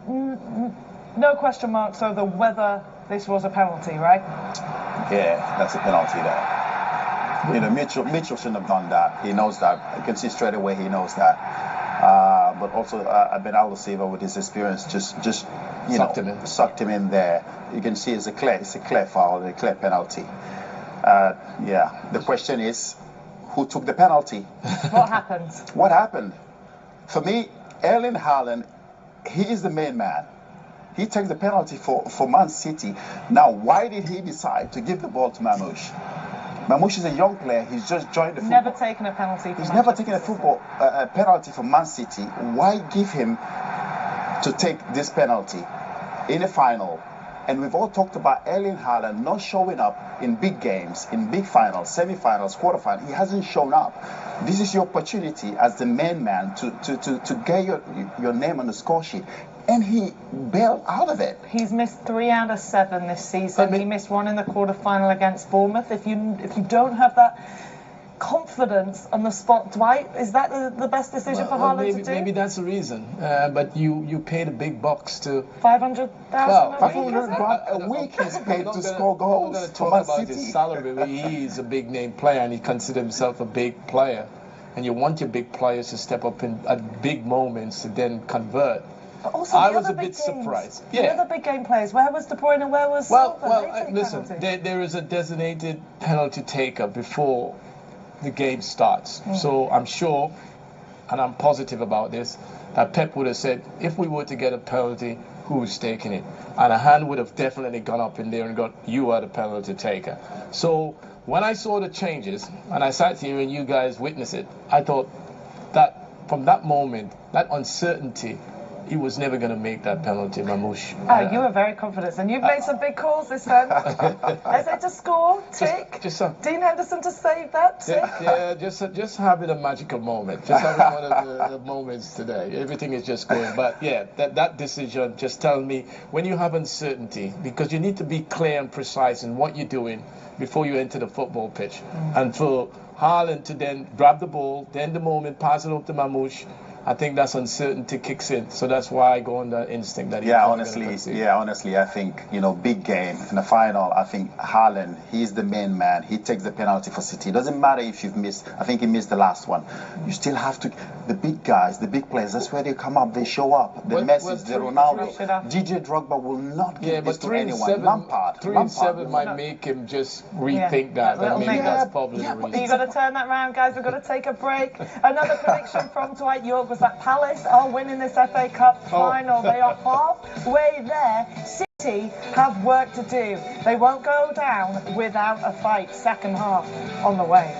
No question marks over whether this was a penalty, right? Yeah, that's a penalty there. Mitchell shouldn't have done that. He knows that. You can see straight away he knows that. But also Bernardo Silva with his experience just sucked him in there. You can see it's a clear foul, a clear penalty. The question is, who took the penalty? What happened? What happened? For me, Erling Haaland, he is the main man. He takes the penalty for Man City. Now, why did he decide to give the ball to Mamouche? Mamouche is a young player. He's just joined the football. Never taken a penalty. He's never taken a penalty for Man City. Why give him to take this penalty in a final? And we've all talked about Erling Haaland not showing up in big games, in big finals, semi-finals, quarterfinals. He hasn't shown up. This is your opportunity as the main man to get your name on the score sheet. And he bailed out of it. He's missed 3 out of 7 this season. He missed 1 in the quarterfinal against Bournemouth. If you don't have that confidence on the spot, Dwight, is that the best decision for Haaland to do? Maybe that's the reason. But you paid a big bucks to 500,000 a week he's paid to score goals. I'm going to talk about his salary. He's a big name player and he considers himself a big player. And you want your big players to step up at big moments to then convert. But also I was a bit surprised. The other big game players, where was De Bruyne and where was Silva? Listen, there is a designated penalty taker before the game starts. So I'm sure, and I'm positive about this, that Pep would have said, if we were to get a penalty, who's taking it? And a hand would have definitely gone up in there and got, you are the penalty taker. So when I saw the changes, and I sat here and you guys witnessed it, I thought that from that moment, that uncertainty, he was never going to make that penalty, Mamouche. You were very confident, and you've made some big calls this time. Eze to score, tick. Dean Henderson to save that, tick. Yeah, just having a magical moment. Just having one of the moments today. Everything is just going. But yeah, that decision just tells me when you have uncertainty, because you need to be clear and precise in what you're doing before you enter the football pitch. And for Haaland to then grab the ball, then the moment, pass it up to Mamouche, I think that's uncertainty kicks in, so that's why I go on that instinct that honestly, I think big game in the final. I think Haaland, he's the main man. He takes the penalty for City. It doesn't matter if you've missed. I think he missed the last one. You still have to. The big guys, the big players. That's where they come up. They show up. The Messi, the Ronaldo, DJ Drogba will not give this to anyone. Lampard. 3 and 7 might make him just rethink that. And maybe that's probably the reason. You've got to turn that round, guys. We've got to take a break. Another prediction from Dwight York was that Palace are winning this FA Cup final. They are halfway there. City have work to do. They won't go down without a fight. Second half on the way.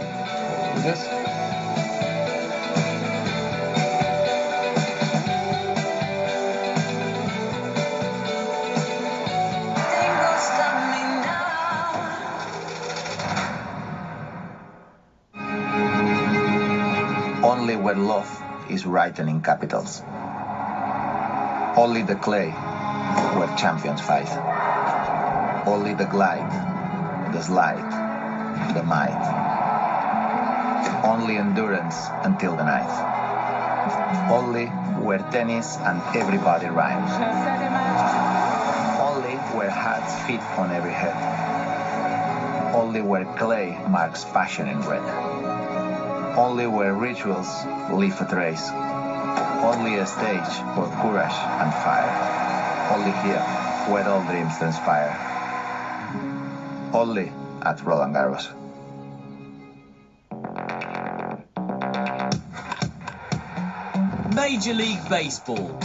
Only where love is written in capitals. Only the clay where champions fight. Only the glide, the slide, the might. Only endurance until the night. Only where tennis and everybody rhymes. Only where hearts fit on every head. Only where clay marks passion in red. Only where rituals leave a trace. Only a stage for courage and fire. Only here where all dreams transpire. Only at Roland Garros. Major League Baseball.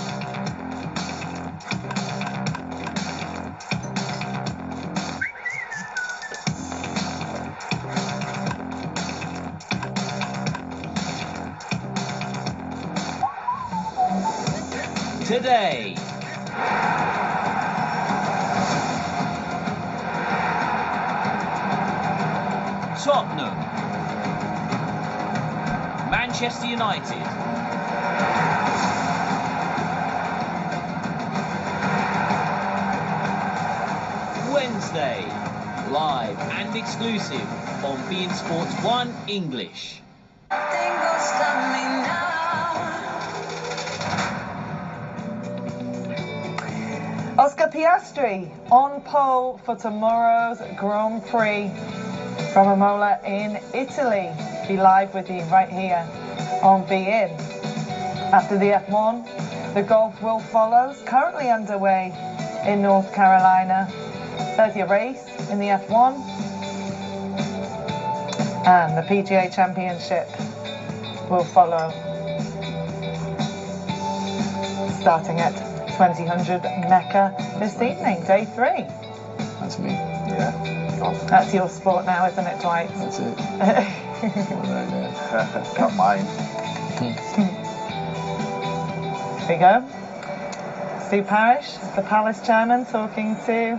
Today. Tottenham. Manchester United. Wednesday. Live and exclusive on beIN Sports 1 English. Oscar Piastri on pole for tomorrow's Grand Prix from Imola in Italy. Be live with you right here on beIN. After the F1, the golf will follow. It's currently underway in North Carolina. 30th race in the F1. And the PGA Championship will follow. Starting at 2000 Mecca this evening, day 3. That's me. Yeah. That's your sport now, isn't it, Dwight? That's it. Not mine. Here we go. Stu Parish, the Palace chairman, talking to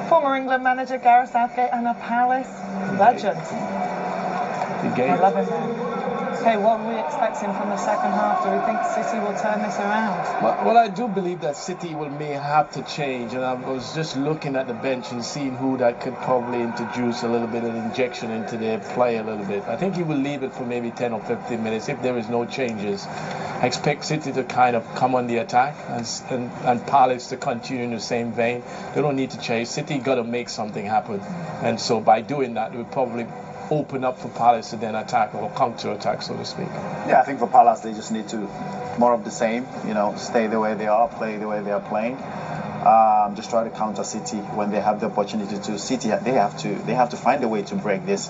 former England manager Gareth Southgate and a Palace legend. I love him there. Okay, what are we expecting from the second half? Do we think City will turn this around? Well, I do believe that City may have to change, and I was just looking at the bench and seeing who that could probably introduce a little bit of injection into their play a little bit. I think he will leave it for maybe 10 or 15 minutes if there is no changes. I expect City to kind of come on the attack and Palace to continue in the same vein. They don't need to chase. City got to make something happen, and so by doing that, we'll probably open up for Palace to then attack or counter-attack, so to speak. Yeah, I think for Palace they just need to more of the same. Stay the way they are, play the way they are playing. Just try to counter City when they have the opportunity to. City they have to find a way to break this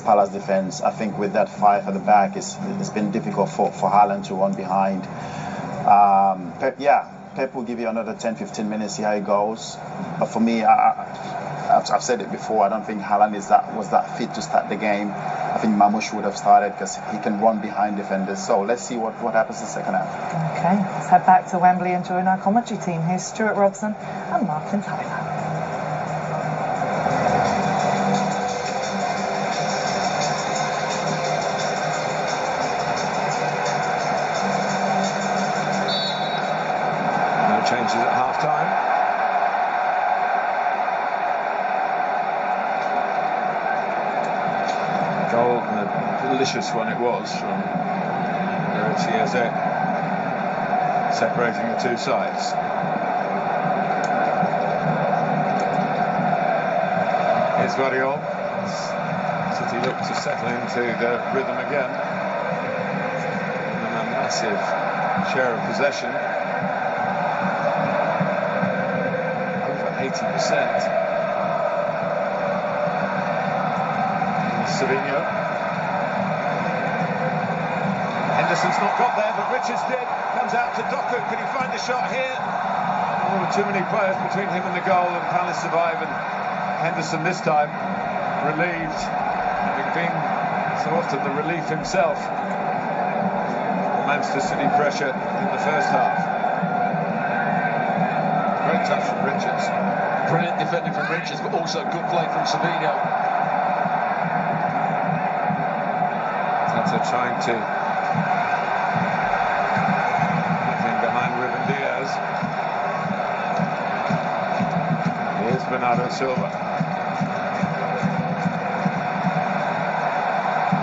Palace defense. I think with that 5 at the back, it's been difficult for Haaland to run behind. Pep will give you another 10-15 minutes, see how it goes. But for me, I've said it before, I don't think Haaland was that fit to start the game. I think Mamouche would have started because he can run behind defenders. So let's see what happens in the second half. Okay, let's head back to Wembley and join our commentary team. Here's Stuart Robson and Martin Tyler. Changes at half-time. Goal, and a delicious one it was from Chiesa, separating the two sides. Here's Guardiola. City look to settle into the rhythm again. And a massive share of possession. 80%. Savinho. Henderson's not got there, but Richards did. Comes out to Doku. Can he find a shot here? There were too many players between him and the goal, and Palace survive. And Henderson this time relieved, having been so often the relief himself. Manchester City pressure in the first half. Great touch from Richards. Brilliant defending from Richards, but also good play from Savinho. Tata trying to get in behind Ruben Diaz. Here's Bernardo Silva.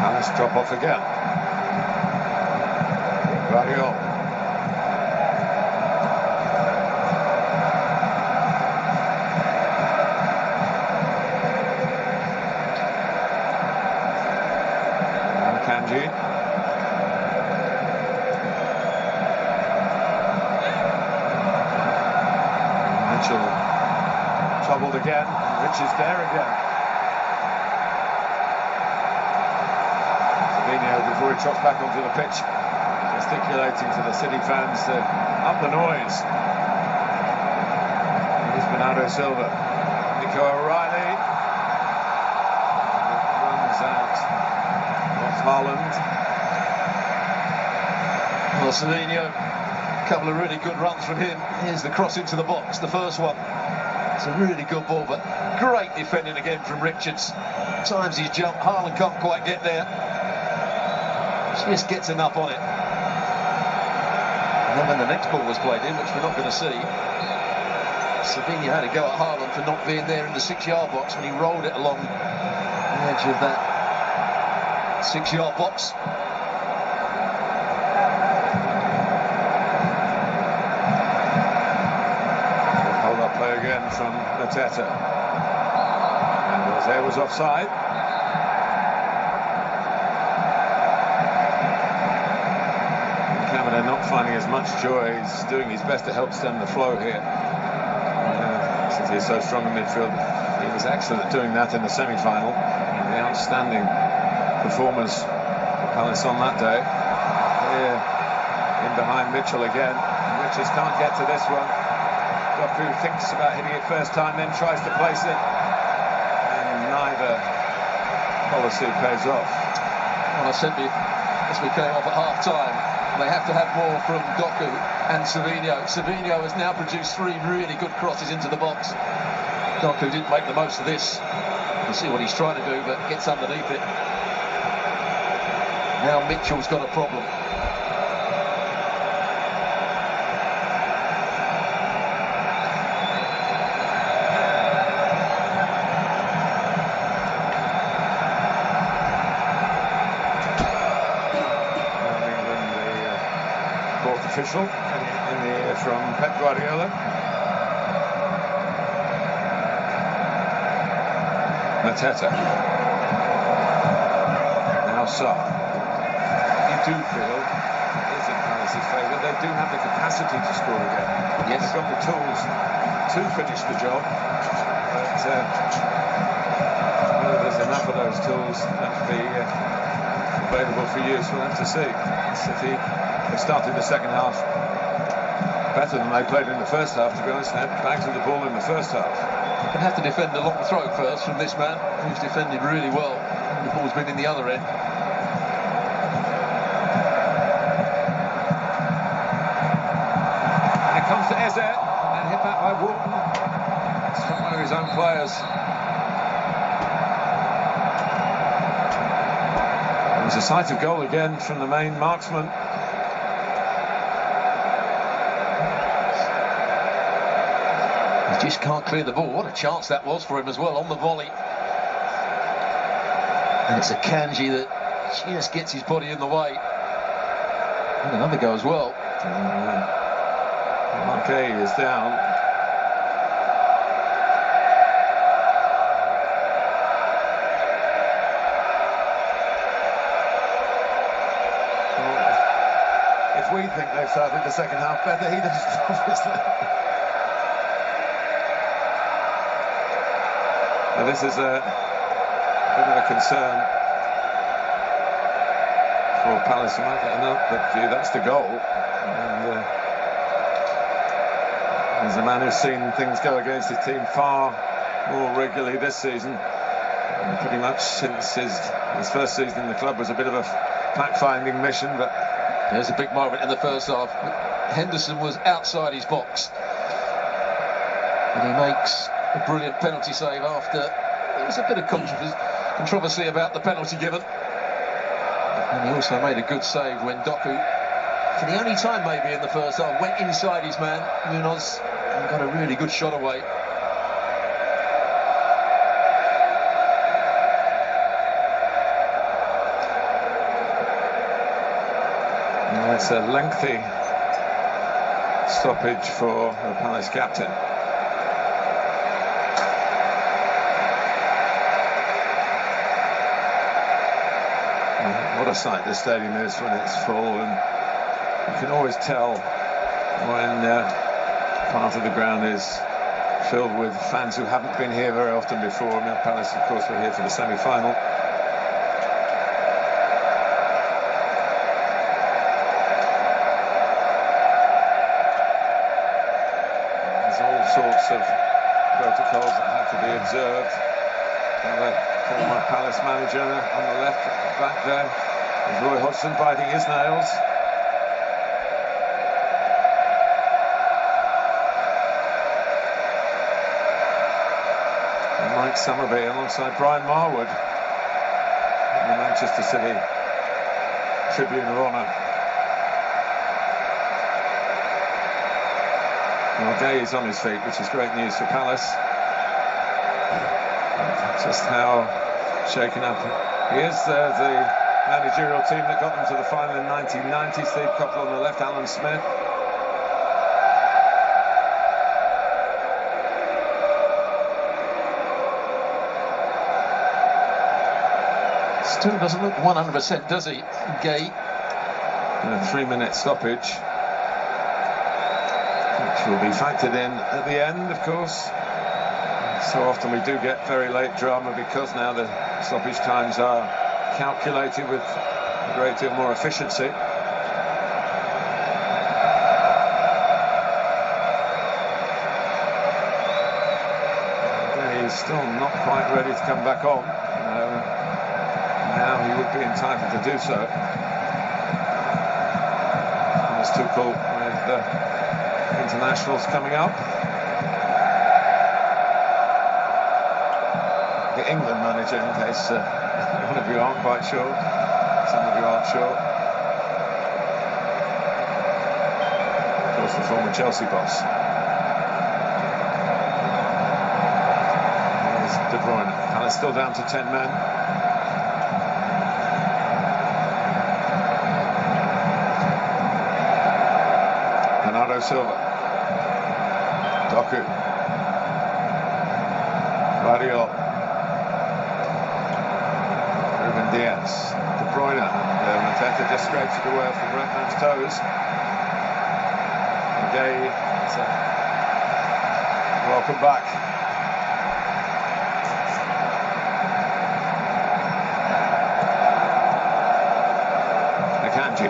And let's drop off again. Guardiola. Kanji. Mitchell troubled again. Richards there again. Savinho, before he trots back onto the pitch, gesticulating to the City fans to up the noise. Here's Bernardo Silva. Nico O'Reilly. Runs out. Haaland. Well, Savinho, a couple of really good runs from him. Here's the cross into the box, the first one. It's a really good ball, but great defending again from Richards. Times he's jumped, Haaland can't quite get there. Just gets enough on it. And then when the next ball was played in, which we're not going to see, Savinho had to go at Haaland for not being there in the 6-yard box when he rolled it along the edge of that 6-yard box. Hold up play again from Mateta. And Jose was offside. Canada not not finding as much joy. He's doing his best to help stem the flow here. Since he's so strong in midfield, he was excellent at doing that in the semi-final. The outstanding performance for Palace on that day. Here, in behind Mitchell again. Richards can't get to this one. Doku thinks about hitting it first time, then tries to place it, and neither policy pays off. Well, I said as we came off at half-time, they have to have more from Doku and Savinho. Savinho has now produced 3 really good crosses into the box. Doku didn't make the most of this. We'll see what he's trying to do, but gets underneath it. Now Mitchell's got a problem. Official in the air from Pep Guardiola. Mateta. Now Sarr. You do feel it is in Palace's favour. They do have the capacity to score again. Yes. They've got the tools to finish the job. But whether there's enough of those tools that be available for use, we'll have to see. City, they started the second half better than they played in the first half, to be honest. They had bags of the ball in the first half. They have to defend a long throw first from this man, who's defended really well. The ball's been in the other end. And it comes to Eze, and hit back by Wharton. Struck one of his own players. It was a sight of goal again from the main marksman. He just can't clear the ball. What a chance that was for him as well on the volley. And it's a Kanji that just gets his body in the way. And another go as well. Marquet is down. If we think they've started the second half better, he doesn't, obviously. Now this is a bit of a concern for Palace. But that's the goal. And he's a man who's seen things go against his team far more regularly this season. And pretty much since his first season in the club was a bit of a fact-finding mission, but there's a big moment in the first half. Henderson was outside his box, and he makes a brilliant penalty save after there was a bit of controversy about the penalty given. And he also made a good save when Doku, for the only time maybe in the first half, went inside his man, Munoz, and got a really good shot away. Now it's a lengthy stoppage for the Palace captain. What a sight this stadium is when it's full, and you can always tell when part of the ground is filled with fans who haven't been here very often before. I mean, Palace, of course, were here for the semi-final. There's all sorts of protocols that have to be observed. Another former Palace manager on the left back there. There's Roy Hodgson biting his nails. And Mike Summerby alongside Brian Marwood in the Manchester City Tribune of Honour. Well, Day is on his feet, which is great news for Palace. Just how shaken up he is. The managerial team that got them to the final in 1990. Steve Coppell on the left, Alan Smith. Still doesn't look 100%, does he, Gay? And a 3-minute stoppage. which will be factored in at the end, of course. So often we do get very late drama because now the stoppage times are calculated with a great deal more efficiency. He's still not quite ready to come back on. Now he would be entitled to do so. Thomas Tuchel with internationals coming up. The England manager, in case one of you aren't quite sure. Some of you aren't sure. Of course, the former Chelsea boss. Here's De Bruyne. Palace still down to 10 men. Bernardo Silva. Doku. Guardiola. Ruben Diaz. De Bruyne. Mateta just scrapes it away off the right man's toes. Gay. Welcome back. Akanji.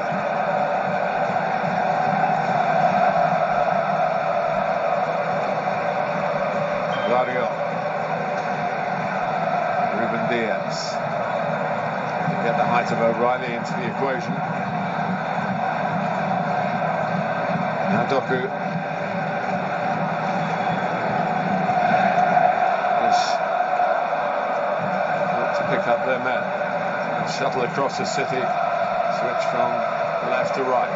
Guardiola. Ruben Diaz. Get the height of O'Reilly into the equation. Now Doku. Not to pick up their men. And shuttle across the city. Switch from left to right.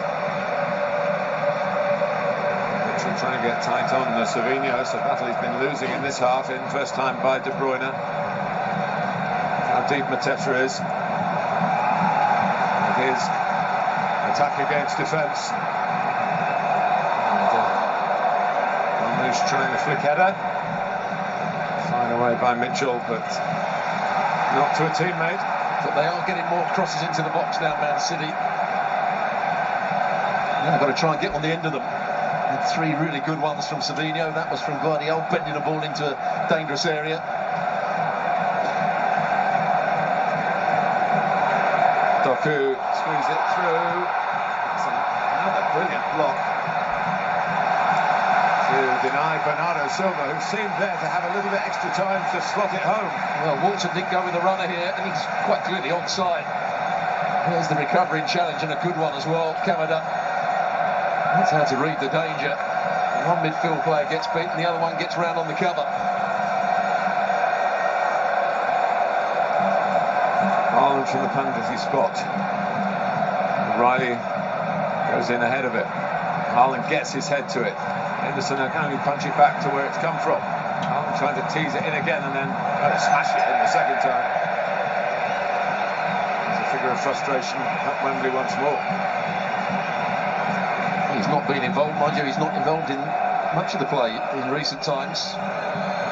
Mitchell trying to get tight on Savinho. So battle he's been losing in this half. In first time by De Bruyne. How deep Mateta is. His attack against defence. Marmoush trying the flick header. Fired away by Mitchell, but not to a teammate. But they are getting more crosses into the box now, Man City. They've got to try and get on the end of them. And 3 really good ones from Savinho. That was from Guardiola, bending the ball into a dangerous area. Doku squeeze it through. It's another brilliant block to deny Bernardo Silva, who seemed there to have a little bit extra time to slot it home. Well, Walton did go with the runner here, and he's quite clearly onside. There's the recovering challenge, and a good one as well. Kamada. That's how to read the danger. One midfield player gets beaten, the other one gets round on the cover. Haaland from the penalty spot. O'Reilly goes in ahead of it. Haaland gets his head to it. Henderson can only punch it back to where it's come from. Haaland trying to tease it in again and then smash it in the second time. There's a figure of frustration at Wembley once more. He's not been involved, mind you, he's not involved in much of the play in recent times.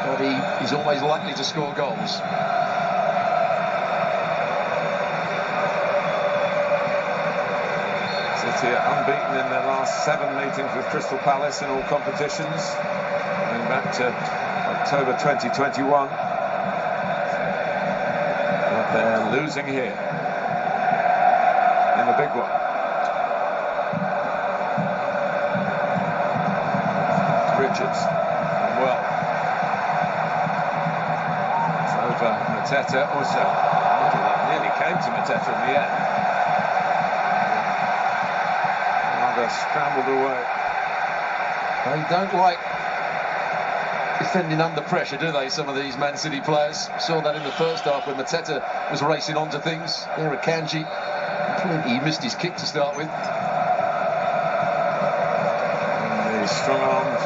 But he's always likely to score goals. City are unbeaten in their last 7 meetings with Crystal Palace in all competitions, going back to October 2021. But they're losing here in the big one. Richards, well, it's over. Mateta also. That nearly came to Mateta in the end. Scrambled away. They don't like defending under pressure, do they, some of these Man City players? Saw that in the first half when Mateta was racing onto things. There, Akanji, he missed his kick to start with. And the strong-armed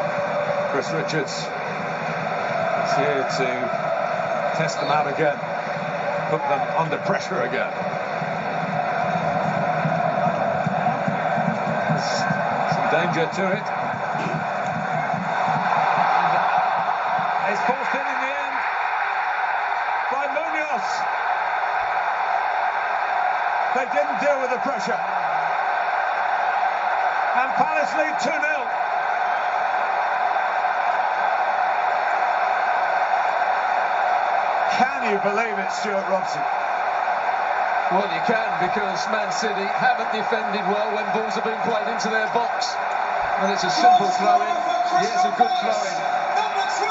Chris Richards is here to test them out again, put them under pressure again. Danger to it. It's forced in the end by Munoz. They didn't deal with the pressure. And Palace lead 2-0. you believe it, Stuart Robson? Well, you can, because Man City haven't defended well when balls have been played into their box. And it's a simple throw-in. Yeah, it's a good throw-in.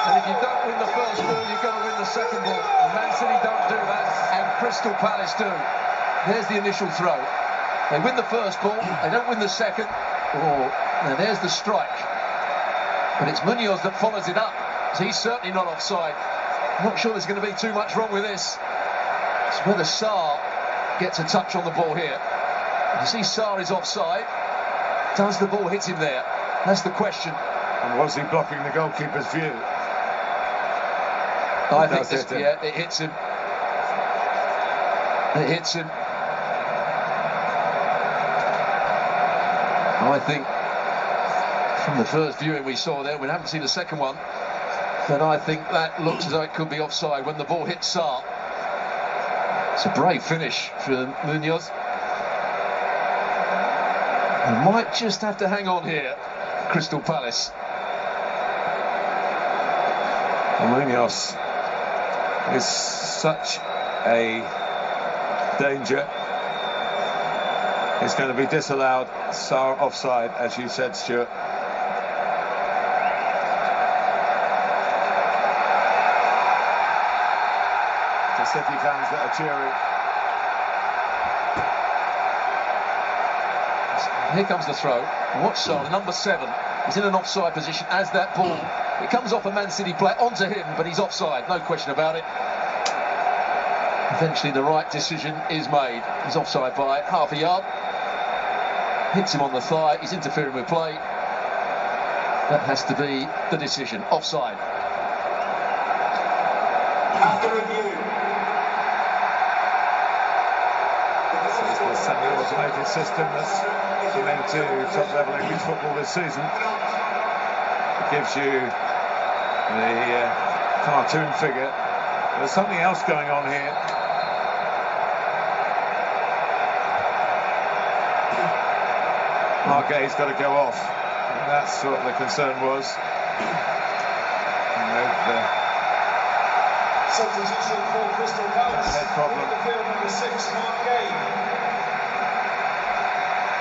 And if you don't win the first ball, you've got to win the second ball. And Man City don't do that, and Crystal Palace do. There's the initial throw. They win the first ball, they don't win the second. Oh, now there's the strike. But it's Munoz that follows it up. So he's certainly not offside. I'm not sure there's going to be too much wrong with this. It's whether Sarr gets a touch on the ball here. You see Sarr is offside. Does the ball hit him there? That's the question. And was he blocking the goalkeeper's view? I think this, yeah, it hits him. It hits him. I think from the first viewing we saw there, we haven't seen the second one, but I think that looks as though it could be offside when the ball hits Sarr. It's a brave finish for Munoz. They might just have to hang on here, Crystal Palace. Munoz is such a danger. It's going to be disallowed. Sarr offside, as you said, Stuart. The City fans that are cheering. Here comes the throw. Watch Sarr, the number 7. He's in an offside position as that ball. It comes off a Man City player onto him, but he's offside, no question about it. Eventually the right decision is made. He's offside by half a yard. Hits him on the thigh, he's interfering with play. That has to be the decision. Offside. After review. This is the semi-automated system that's coming to top-level English football this season. It gives you the cartoon figure. There's something else going on here. Marquet's got to go off. And that's what the concern was. Substitution for Crystal Palace. Head problem. Midfield number 6, Marquet.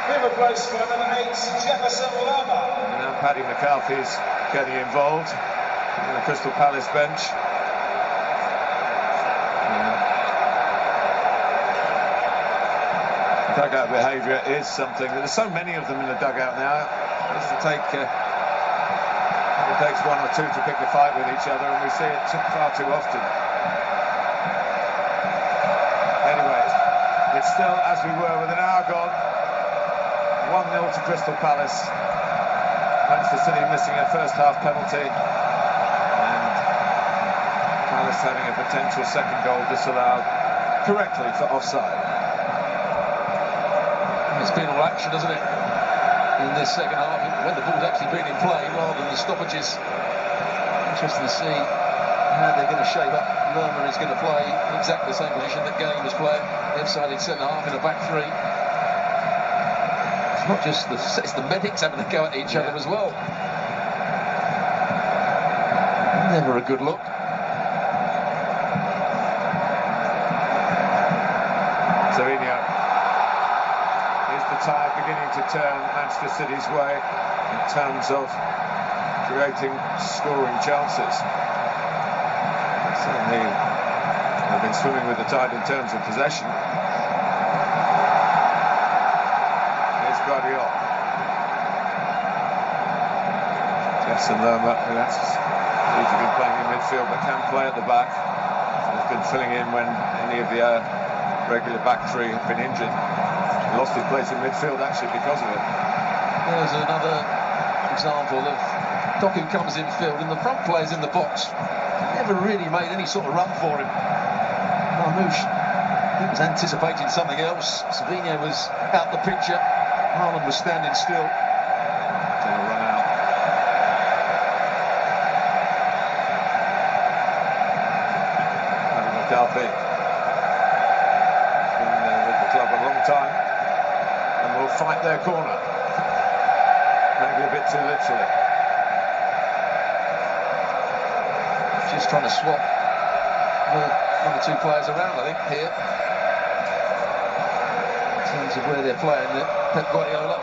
Being replaced by number 8, Jefferson Lerma. And now Paddy McCarthy's getting involved in the Crystal Palace bench. Dugout behaviour is something. There's so many of them in the dugout now. It takes 1 or 2 to pick a fight with each other, and we see it far too often. Anyway, it's still as we were with an hour gone. 1-0 to Crystal Palace. Manchester City missing a first half penalty, and Palace having a potential second goal disallowed correctly for offside. It's been all action, hasn't it, in this second half, when the ball's actually been in play rather than the stoppages. Interesting to see how they're going to shape up. Lerma is going to play exactly the same position that Game was playing, left-sided centre-half in a back three. It's not just it's the medics having a go at each other as well. Never a good look. Savinho. The tide beginning to turn Manchester City's way in terms of creating scoring chances. Certainly they've been swimming with the tide in terms of possession. Here's Guardiola. Jefferson Lerma, who has been playing in midfield but can play at the back, has been filling in when any of the regular back three have been injured. Lost his place in midfield actually because of it. There's another example of Doku comes in field and the front players in the box never really made any sort of run for him. Marmoush, he was anticipating something else. Savinho was out the picture. Haaland was standing still. Going to run out. McCarthy. Been with the club a long time. Will fight their corner. Maybe a bit too literally. Just trying to swap the one or two players around, I think, here. In terms of where they're playing, Pep Guardiola.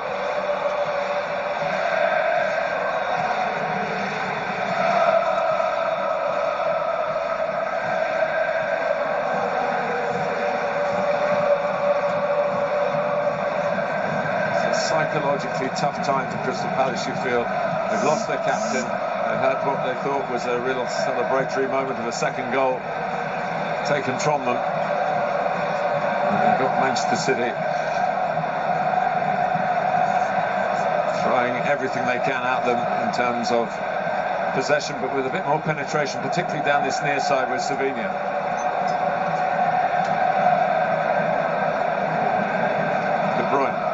Psychologically tough time for Crystal Palace, you feel. They've lost their captain. They've had what they thought was a real celebratory moment of a second goal taken from them. And they've got Manchester City throwing everything they can at them in terms of possession, but with a bit more penetration, particularly down this near side with Savinho. De Bruyne.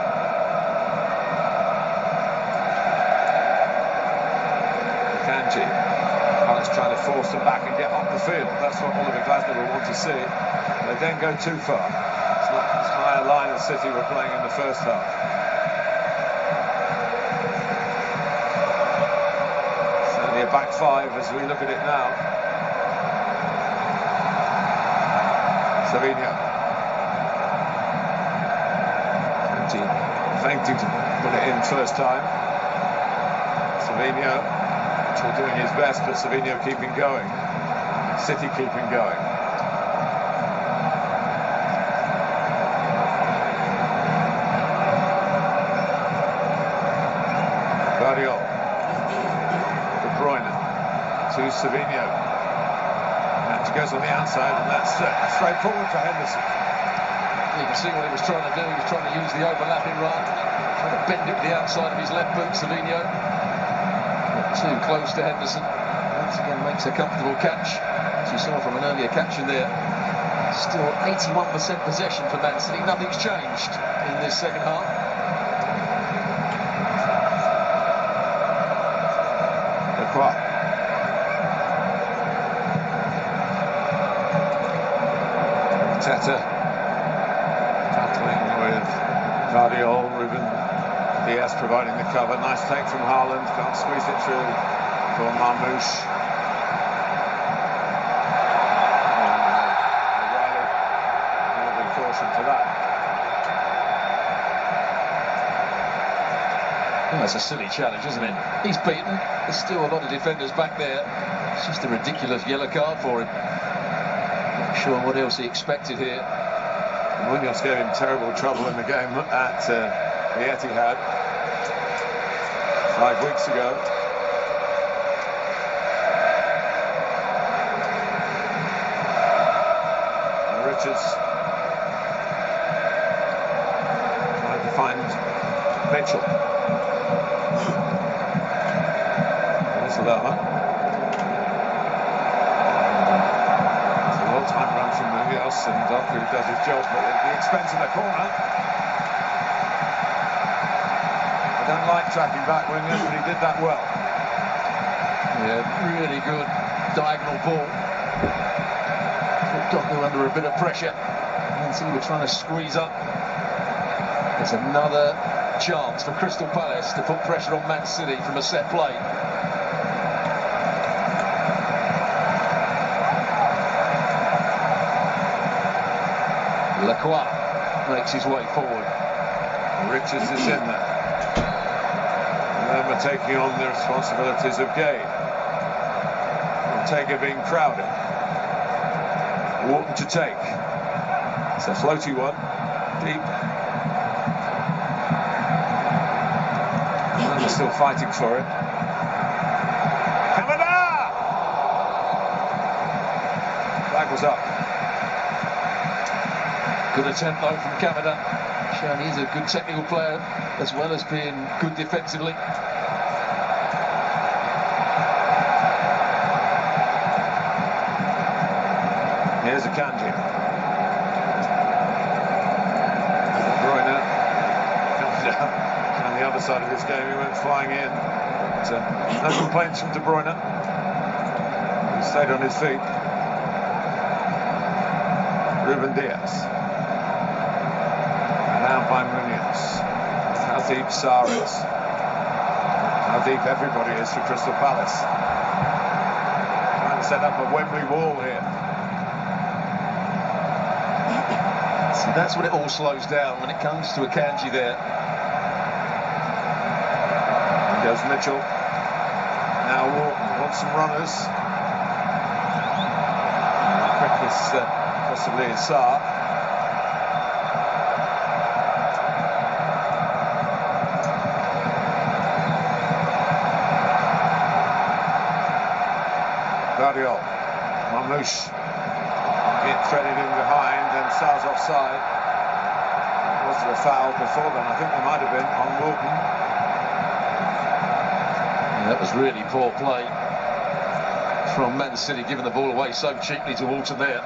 Palace trying to force them back and get up the field. That's what Oliver Glasner will want to see. They don't go too far. It's not as high a line as City were playing in the first half. Certainly a back five as we look at it now. Savinho. Fainting to put it in first time. Savinho. Doing his best, but Savinho keeping going. City keeping going. Guardiola. De Bruyne to Savinho. Match goes on the outside, and that's straight forward for Henderson. You can see what he was trying to do. He was trying to use the overlapping run, trying to bend it with the outside of his left boot, Savinho. Too close to Henderson. Once again makes a comfortable catch, as you saw from an earlier catch in there. Still 81% possession for Man City. Nothing's changed in this second half. Lacroix. Teta battling with Guardiola. Ruben Diaz providing the cover. Nice take from Haaland. Can't squeeze it through for Marmoush. O'Reilly. A little bit of caution for that. Well, that's a silly challenge, isn't it? He's beaten. There's still a lot of defenders back there. It's just a ridiculous yellow card for him. Not sure what else he expected here. Munoz gave him terrible trouble in the game at the Etihad 5 weeks ago. And Richards trying to find Mitchell. There's Lerma. It's a well-timed run from Munoz, and Doku does his job, but at the expense of the corner. Don't like tracking back wingers, but he did that well. Yeah, really good diagonal ball. Put Doku under a bit of pressure. And see, we're trying to squeeze up. There's another chance for Crystal Palace to put pressure on Man City from a set play. Lacroix makes his way forward. Richards is in there. Lerma taking on the responsibilities of Gay. Ortega being crowded. Wharton to take. It's a floaty one. Deep. Lerma still fighting for it. Kamada! Flag was up. Good attempt though from Kamada. Showing he's a good technical player as well as being good defensively. Here's Akanji. De Bruyne comes down on the other side of this game. He went flying in. But, no complaints from De Bruyne. He stayed on his feet. Ruben Diaz. Now by Munoz. How deep Sarr is. How deep everybody is for Crystal Palace. Trying to set up a Wembley wall here. So that's when it all slows down, when it comes to Akanji there. And goes Mitchell. Now Wharton wants some runners. Quickest possibly is Sarr. Guardiola. Mamouche get threaded in behind, and Sarr's offside. Was there a foul before then? I think there might have been on Wharton. That was really poor play from Man City, giving the ball away so cheaply to Wharton there.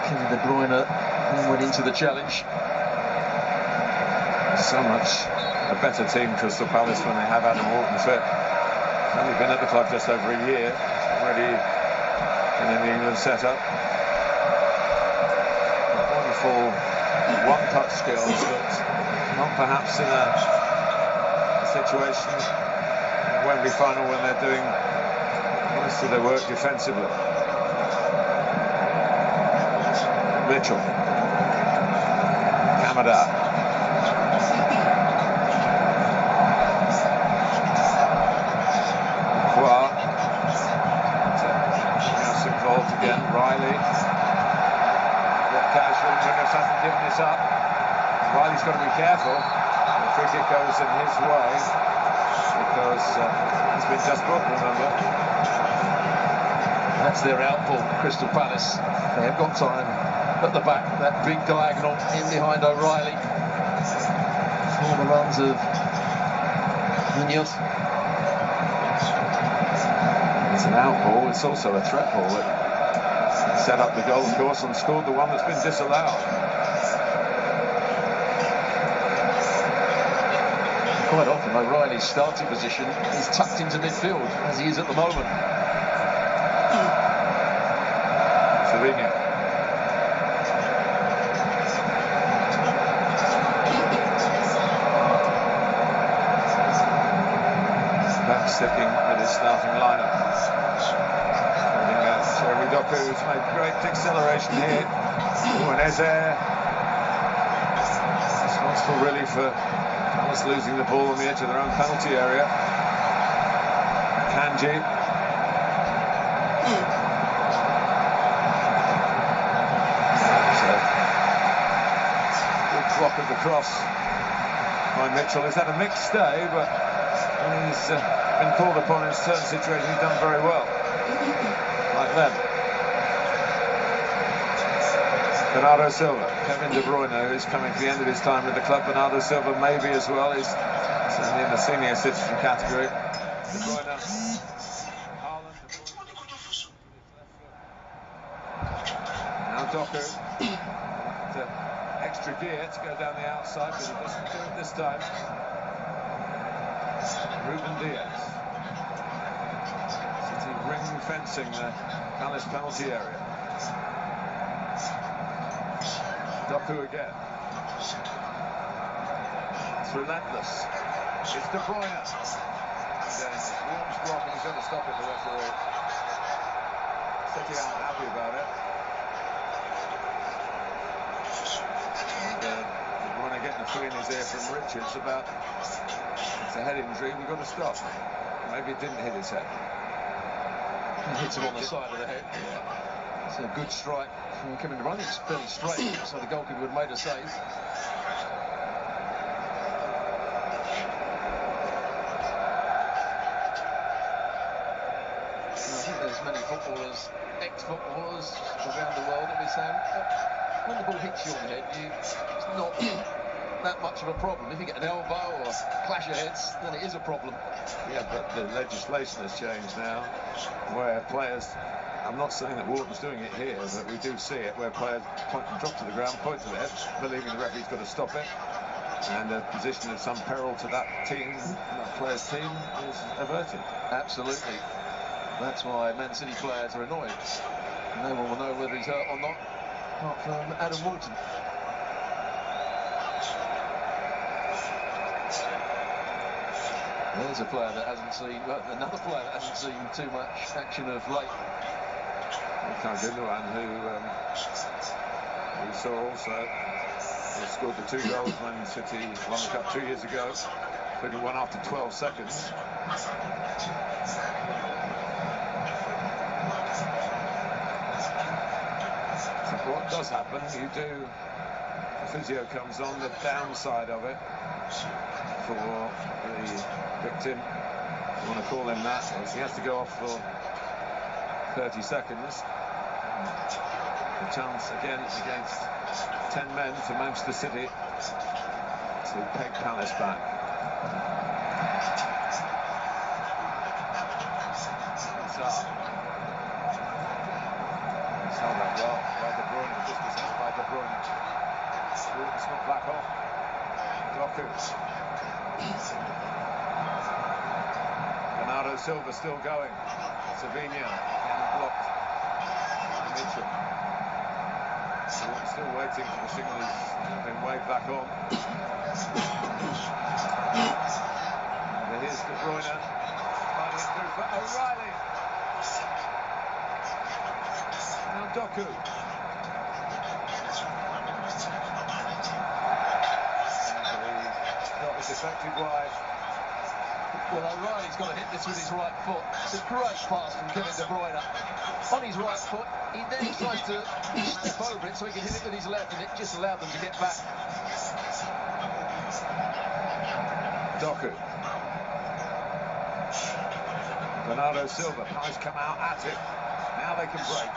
Kevin De Bruyne then went into the challenge. So much a better team, Crystal Palace, when they have Adam Wharton fit. He's only been at the club just over a year, already in the England setup. Wonderful one-touch skills, but not perhaps in a situation in the Wembley final when they're doing most of their work defensively. Mitchell. Kamada. Involved again, Riley. Casual, Munoz hasn't given this up. Riley's got to be careful. The free kick goes in his way because he's been just booked, remember. That's their outball, Crystal Palace. They have got time at the back, that big diagonal in behind O'Reilly. For the runs of Munoz. It's an out ball, it's also a threat ball. It set up the goal, of course, and scored the one that's been disallowed. Quite often, O'Reilly's starting position is tucked into midfield, as he is at the moment. Savinho. Back sticking with his starting lineup. Jeremy Doku, who's made great acceleration here. And Eze. Responsible really for Palace losing the ball on the edge of their own penalty area. Kanji. Good block of the cross by Mitchell. He's had a mixed day, but when he's been called upon in certain situations, he's done very well. Like that. Bernardo Silva, Kevin De Bruyne, who's coming to the end of his time with the club. Bernardo Silva maybe as well. He's certainly in the senior citizen category. De Bruyne, Haaland. Now Doku, extra gear to go down the outside, but he doesn't do it this time. Ruben Diaz. City ring fencing the Palace penalty area. Doku again. It's relentless. It's De Bruyne. Warm's block, and he's got to stop it, the referee. City aren't happy about it. And De Bruyne getting a flea in his ear from Richards about it's a head injury, we've got to stop. Maybe it didn't hit his head. It hits him on the side of the head. It's a good strike from Kevin De Bruyne. It's fairly straight, so the goalkeeper would have made a save. I think there's many footballers, ex-footballers around the world that be saying, when the ball hits you on the head, it's not that much of a problem. If you get an elbow or clash of heads, then it is a problem. Yeah, but the legislation has changed now, where players, I'm not saying that Wharton's doing it here, but we do see it, where players drop to the ground, point to their head, believing the referee's got to stop it, and a position of some peril to that team, that player's team, is averted. Absolutely. That's why Man City players are annoyed. No one will know whether he's hurt or not, apart from Adam Wharton. There's a player that hasn't seen, another player that hasn't seen too much action of late. Gundogan, who We saw also he scored the 2 goals when City won the Cup 2 years ago, including one after 12 seconds. So what does happen, the physio comes on, the downside of it for the victim, if you want to call him that, is he has to go off for 30 seconds. The chance again against 10 men for Manchester City to peg Palace back. It's held up well by De Bruyne, just as held by De Bruyne. It's not back off. Doku. Bernardo Silva still going. Savinho blocked. Mitchell. Still waiting for the signal. He's been waved back on. And here's De Bruyne. Finding it through for O'Reilly. Now Doku. Got the defective wide. Well, O'Reilly's got to hit this with his right foot. It's a great pass from Kevin De Bruyne. On his right foot, he then tries to step over it so he can hit it with his left, and it just allowed them to get back. Doku. Bernardo Silva. Price come out at it. Now they can break.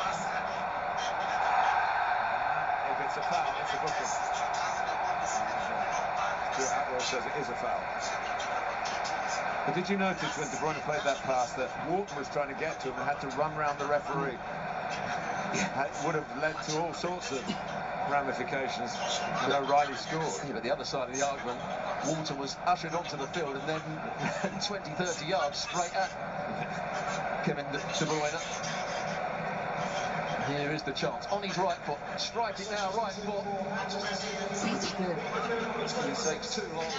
If it's a foul, it's a booking. Stuart Atwell says it is a foul. But did you notice when De Bruyne played that pass that Wharton was trying to get to him and had to run round the referee? It would have led to all sorts of ramifications, and O'Reilly scored. Yeah, but the other side of the argument, Wharton was ushered onto the field and then 20-30 yards straight at Kevin De Bruyne. Here is the chance, on his right foot, strike it now, right foot. Instead, it takes too long.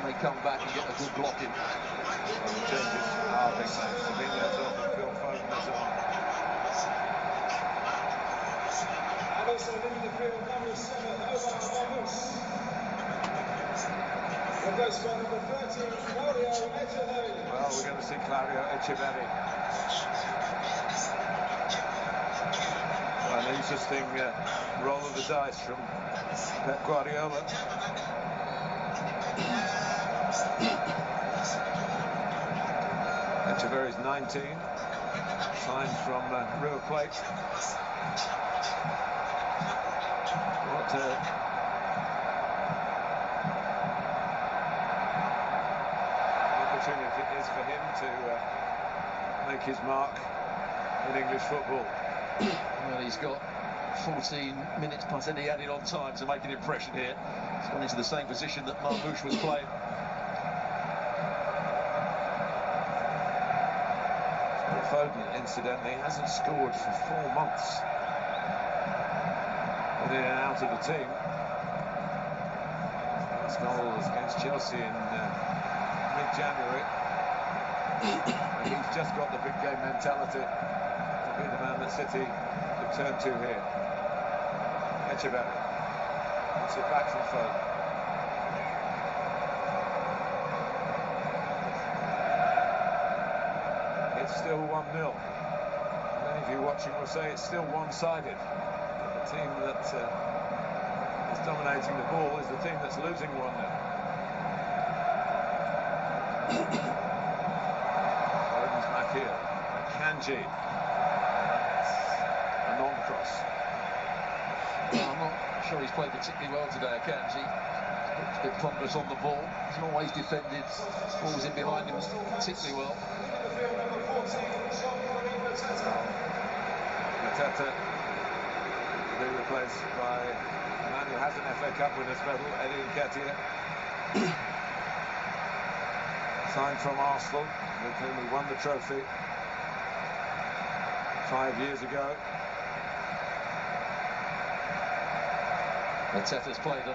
They come back and get a good blocking. Changes are big names. Savinho's off and Phil Foden is on. And also in the field, number 7, Omar Marmoush. Replaced by number 13, Claudio Echeverri. Well, we're going to see Claudio Echeverri. Well, an interesting roll of the dice from Pep Guardiola. Echeverri's 19, signed from River Plate. What opportunity it is for him to make his mark in English football. Well, he's got 14 minutes plus any added on time to make an impression here. He's gone into the same position that Marmoush was playing. Foden, incidentally, hasn't scored for 4 months. In and out of the team. His goal was against Chelsea in mid-January. He's just got the big game mentality to be the man that City could turn to here. Echeverri. Puts it back from Foden. Still 1-0. Many of you watching will say it's still one-sided. The team that is dominating the ball is the team that's losing 1-0. Foden's back here. Kanji. A non-cross. Well, I'm not sure he's played particularly well today, Kanji. He's a bit ponderous on the ball. He's not always defended balls in behind him particularly well. Mateta will be replaced by a man who has an FA Cup winners medal, Eddie Nketiah. Signed from Arsenal, with whom he won the trophy 5 years ago. Mateta's played a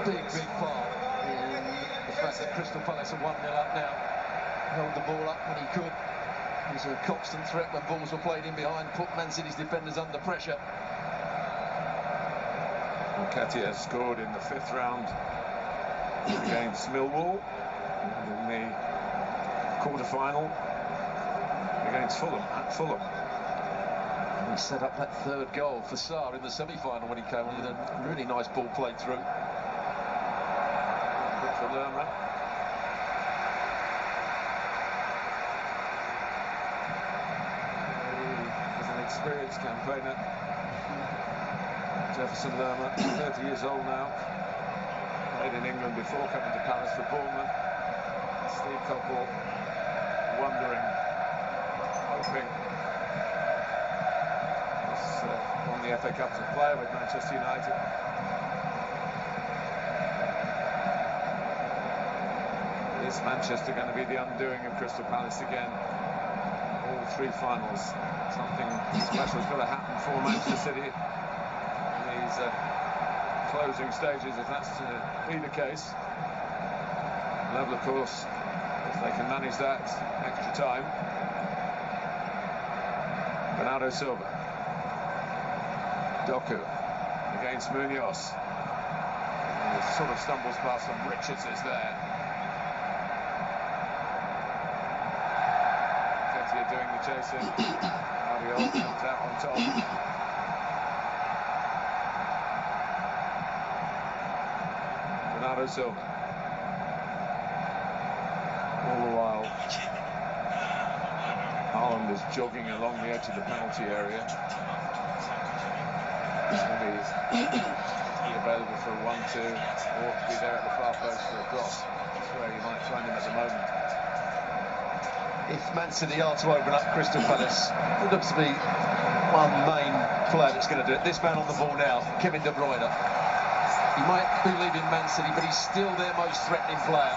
big part in the fact that Crystal Palace are 1-0 up now. Held the ball up when he could. He was a constant threat when balls were played in behind, put Man City's defenders under pressure. Nketiah scored in the 5th round against Millwall in the quarter-final against Fulham, at Fulham. And he set up that 3rd goal for Sarr in the semi-final when he came on with a really nice ball played through. Good for Lerma. He is an experienced campaigner. Jefferson Lerma, 30 years old now. Played in England before coming to Paris for Bournemouth. Steve Coppell wondering, hoping, won the FA Cup as a player with Manchester United. Is Manchester going to be the undoing of Crystal Palace again? All 3 finals. Something special has got to happen for Manchester City in these closing stages, if that's to be the case. Level, of course, if they can manage that extra time. Bernardo Silva. Doku against Munoz. He sort of stumbles past some Richards is there. Nketiah doing the chasing. Albiol comes out on top. Bernardo Silva. All the while, Haaland is jogging along the edge of the penalty area. Maybe be available for a 1-2, or to be there at the far post for a cross. That's where you might find him at the moment. If Man City are to open up Crystal Palace, it looks to be one main player that's going to do it. This man on the ball now, Kevin De Bruyne. He might be leaving Man City, but he's still their most threatening player.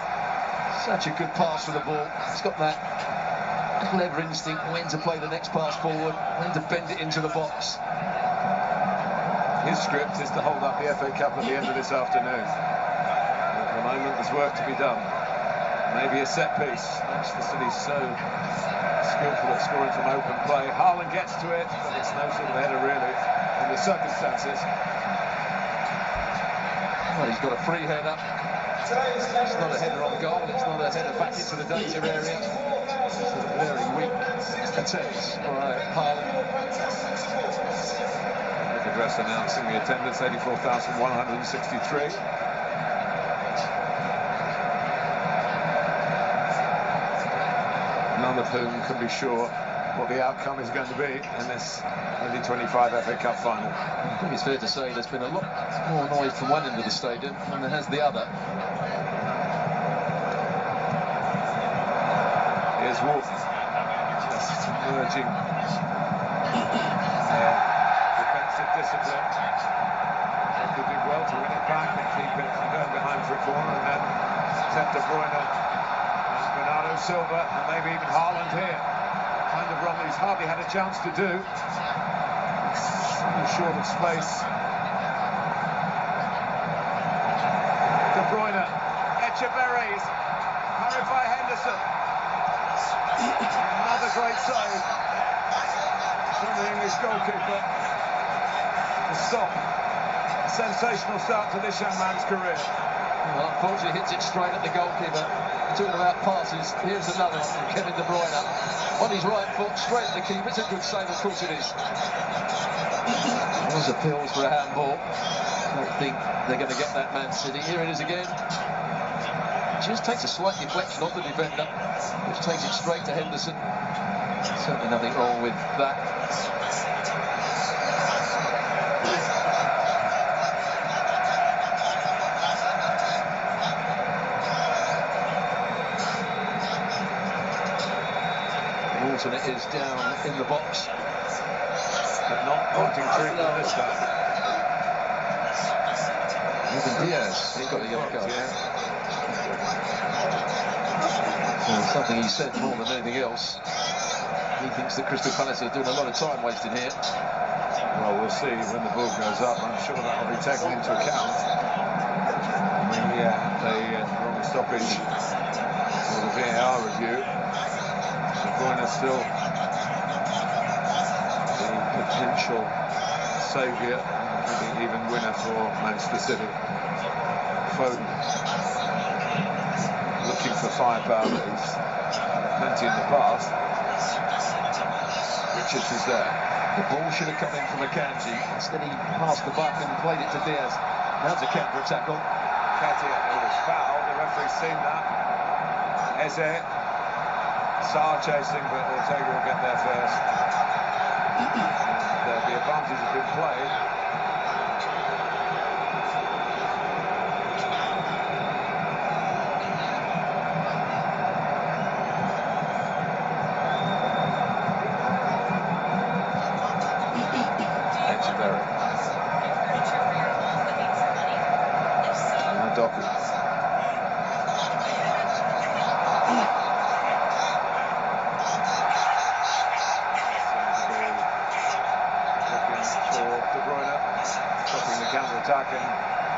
Such a good pass for the ball. He's got that clever instinct when to play the next pass forward, when to bend it into the box. His script is to hold up the FA Cup at the end of this afternoon. At the moment, there's work to be done. Maybe a set piece. Manchester City's so skillful at scoring from open play. Haaland gets to it, but it's no sort of header really in the circumstances. Well, he's got a free header. It's not a header on goal. It's not a header back into the danger area. It's a very weak attempt by Haaland. Address announcing the attendance, 84,163. None of whom can be sure what the outcome is going to be in this 2025 FA Cup final. I think it's fair to say there's been a lot more noise from one end of the stadium than there has the other. Here's Wolf, just emerging discipline. They could do well to win it back and keep it from going behind for a corner, and then De Bruyne and Bernardo Silva, and maybe even Haaland here. Kind of run he's hardly had a chance to do. It's short of space. De Bruyne, Echeverries, carried by Henderson. Another great save from the English goalkeeper. Stop. A sensational start to this young man's career. Well, unfortunately hits it straight at the goalkeeper. Talking about passes, here's another one from Kevin De Bruyne. On his right foot, straight at the keeper. It's a good save, of course it is. Those appeals for a handball. I don't think they're going to get that, Man City. Here it is again. Just takes a slight deflection off the defender, which takes it straight to Henderson. Certainly nothing wrong with that. And it is down in the box, but not wanting treatment this time. Even Diaz, he got a yellow card. Something he said more than anything else. He thinks that Crystal Palace are doing a lot of time wasting here. Well, we'll see when the ball goes up. I'm sure that will be taken into account. The wrong stoppage for the VAR review. De Bruyne still the potential saviour, maybe even winner for Manchester City. Foden looking for firepower that he's plenty in the past. Richards is there. The ball should have come in from Akanji. Instead he passed the buck and played it to Diaz. Now's a counter-attack on. Katia was fouled. The referee's seen that. Eze. Sarr chasing, but Ortega will get there first. The advantage has been played.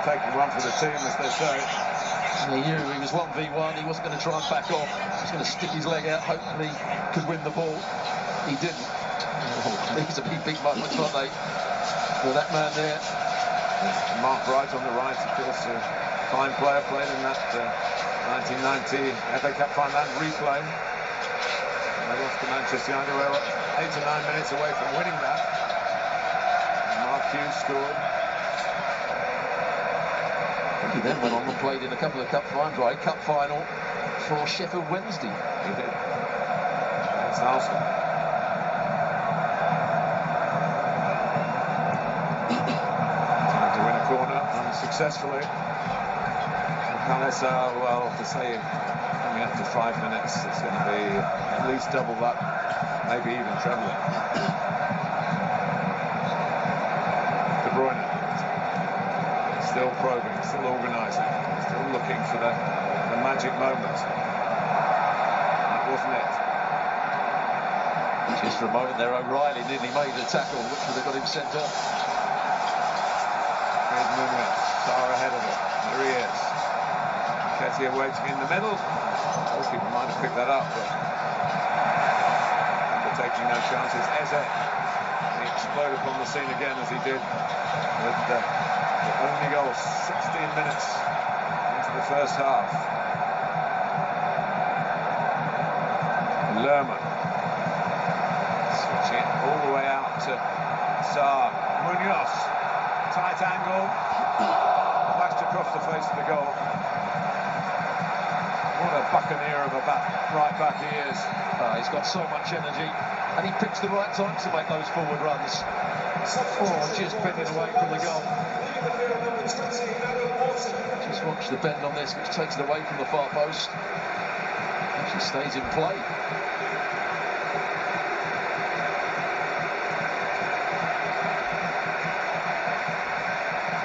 Taking one for the team, as they say. He knew he was 1v1, he wasn't going to try and back off. He was going to stick his leg out, hopefully could win the ball. He didn't. These are big moments, aren't they? For that man there. Mark Wright on the right, of course, a fine player, played in that 1990 FA Cup final and replay. They lost to Manchester United. We were 8 to 9 minutes away from winning that. And Mark Hughes scored. He then went on and played in a couple of cup final for Sheffield Wednesday. He did. That's Arsenal. Trying to win a corner unsuccessfully. Palace are, well, to say coming up to 5 minutes, it's going to be at least double that, maybe even treble it. De Bruyne. Still probing, still organising, still looking for the magic moment. That wasn't it. Just for a moment there, O'Reilly nearly made a tackle, which would have got him sent off. Here's Munoz, Sarr ahead of it. There he is. Ketia waiting in the middle. Goalkeeper might have picked that up, but taking no chances. Eze, he exploded upon the scene again as he did with the only goal 16 minutes into the first half. Lerma switching it all the way out to Sarr. Munoz, tight angle, flashed across the face of the goal. What a buccaneer of a right back he is. He's got so much energy and he picks the right time to make those forward runs. Just bending away from the goal. Just watch the bend on this, which takes it away from the far post. Actually stays in play.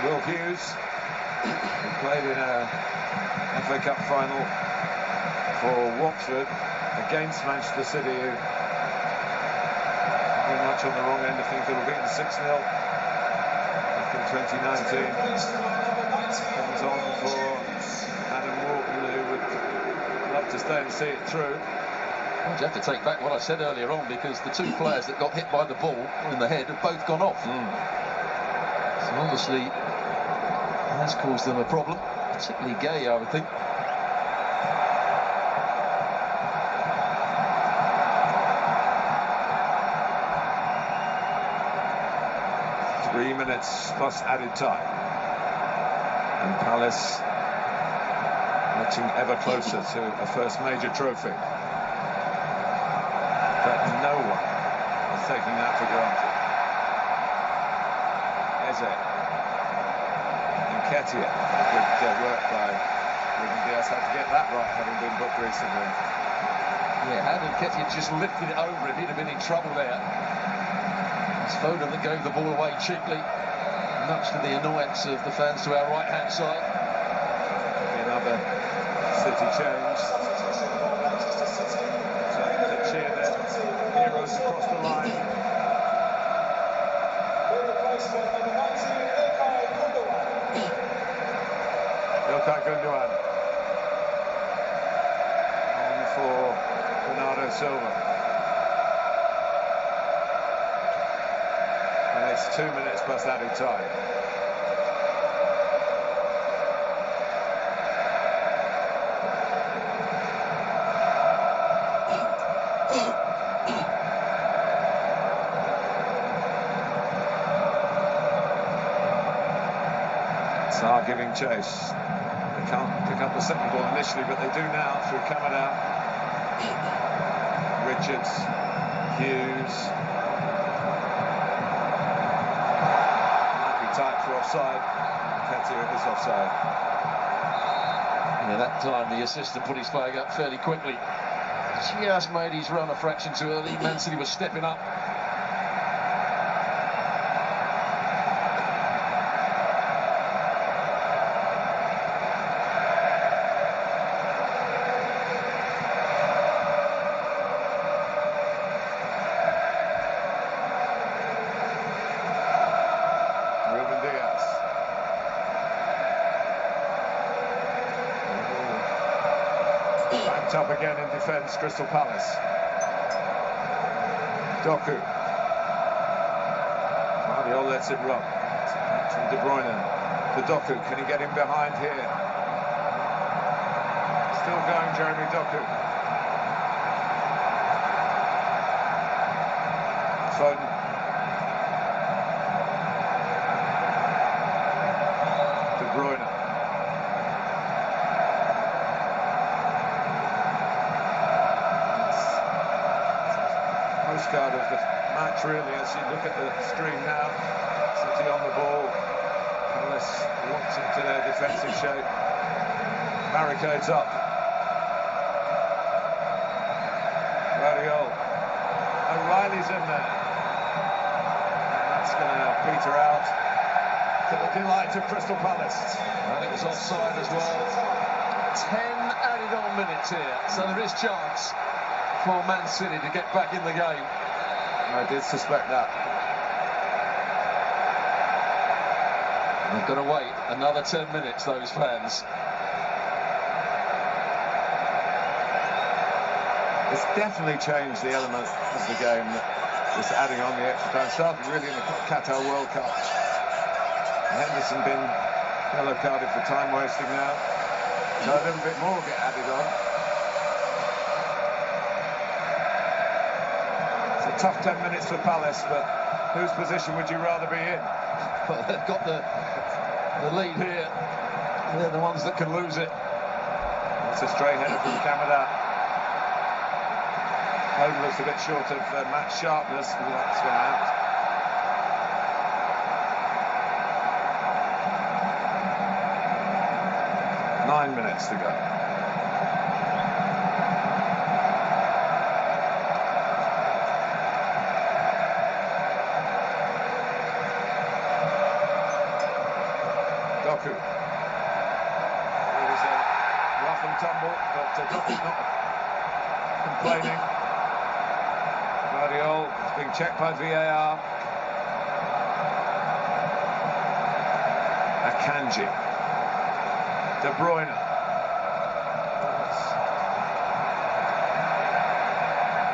Will Hughes, who played in a FA Cup final for Watford against Manchester City, who very much on the wrong end of things. They were beaten 6-0 back in 2019. Comes on for Adam Wharton, who would love to stay and see it through. Well, you have to take back what I said earlier on, because the two players that got hit by the ball in the head have both gone off. So obviously it has caused them a problem, particularly Gay, I would think. 3 minutes plus added time. And Palace matching ever closer to a first major trophy. But no one is taking that for granted. Eze. Nketiah. Good work by Ruben Diaz. Had to get that right, having been booked recently. Yeah, had Nketiah just lifted it over him, he'd have been in trouble there. It's Foden that gave the ball away cheaply, much to the annoyance of the fans to our right-hand side. Another City change. So to cheer their heroes across the line. Ilkay Gundogan. On for Bernardo Silva. It's 2 minutes plus added time. Sarr giving chase. They can't pick up the second ball initially, but they do now through Kamada. Richards, Hughes. Might be tight for offside. Ketia is offside. Yeah, that time the assistant put his flag up fairly quickly. Just made his run a fraction too early. Man City was stepping up. Up again in defence, Crystal Palace. Doku. Guardiola lets it run. From De Bruyne to Doku. Can he get him behind here? Still going, Jeremy Doku. Foden. De Bruyne. Postcard of the match, really, as you look at the stream now. City on the ball. Palace locked into their defensive shape. Barricades up. Guardiola. O'Reilly's in there. And that's going to peter out to the delight of Crystal Palace. And it was offside as well. 10 added on minutes here, so there is chance for Man City to get back in the game. I did suspect that. They've got to wait another 10 minutes, those fans. It's definitely changed the element of the game, this adding on the extra time. Started really in the Qatar World Cup. Henderson been yellow carded for time wasting now. So a little bit more get added on. Tough 10 minutes for Palace, but whose position would you rather be in? Well, they've got the lead here. They're the ones that can lose it. It's a straight header from Kamada. Home looks a bit short of match sharpness, and that's gone out. 9 minutes to go. Doku. It was a rough and tumble, but Doku's not complaining. Guardiola is being checked by VAR. Akanji. De Bruyne.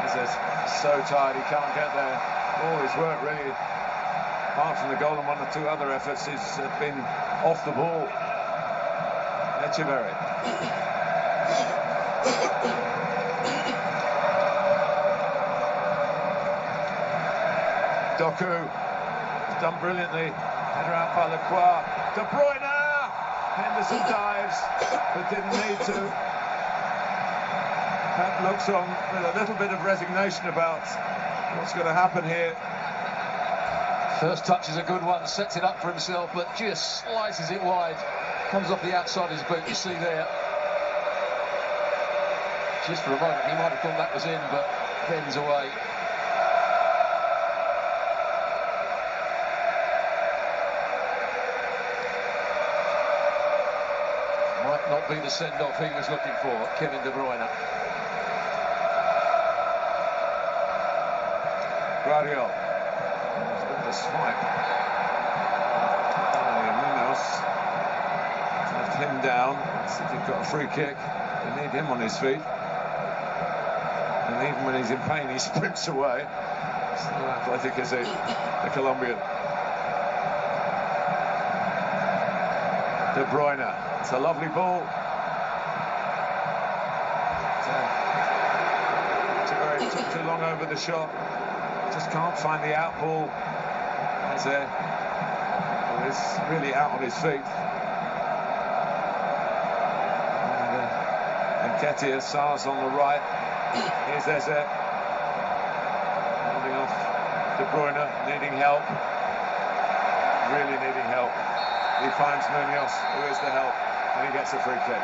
He's so tired he can't get there. All his work really, apart from the goal and one or two other efforts, he's been off the ball. Echeverry. Doku has done brilliantly. Header out by Lacroix. De Bruyne! Henderson dives, but didn't need to. That looks on with a little bit of resignation about what's going to happen here. First touch is a good one, sets it up for himself, but just slices it wide. Comes off the outside of his boot, you see there. Just for a moment, he might have thought that was in, but bends away. Might not be the send-off he was looking for, Kevin De Bruyne. Guardiola. A swipe. Munoz left him down. City've got a free kick. They need him on his feet. And even when he's in pain, he sprints away. Still athletic as the Colombian. De Bruyne. It's a lovely ball. Took too long over the shot. Just can't find the out ball. He's really out on his feet. And Nketiah, Sarr's on the right. Here's Eze. Holding off De Bruyne, needing help. Really needing help. He finds Munoz, who is the help, and he gets a free kick.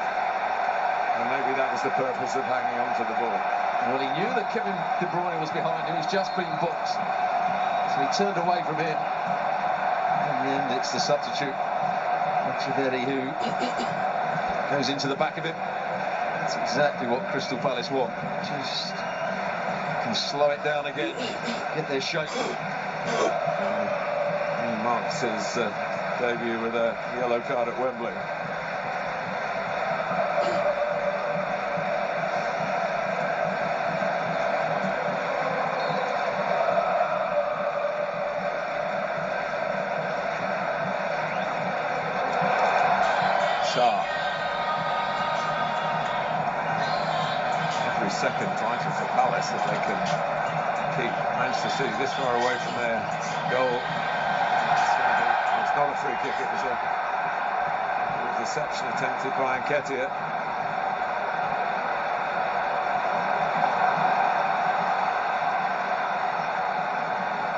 And maybe that was the purpose of hanging on to the ball. Well, he knew that Kevin De Bruyne was behind him. He's just been boxed. So he turned away from him. In the end, it's the substitute, Echeverri, who goes into the back of him. That's exactly what Crystal Palace want. Just can slow it down again, get their shape. He marks his debut with a yellow card at Wembley. Every second vital for Palace that they can keep Manchester City this far away from their goal. It's not a free kick, it was a deception attempted by Nketiah.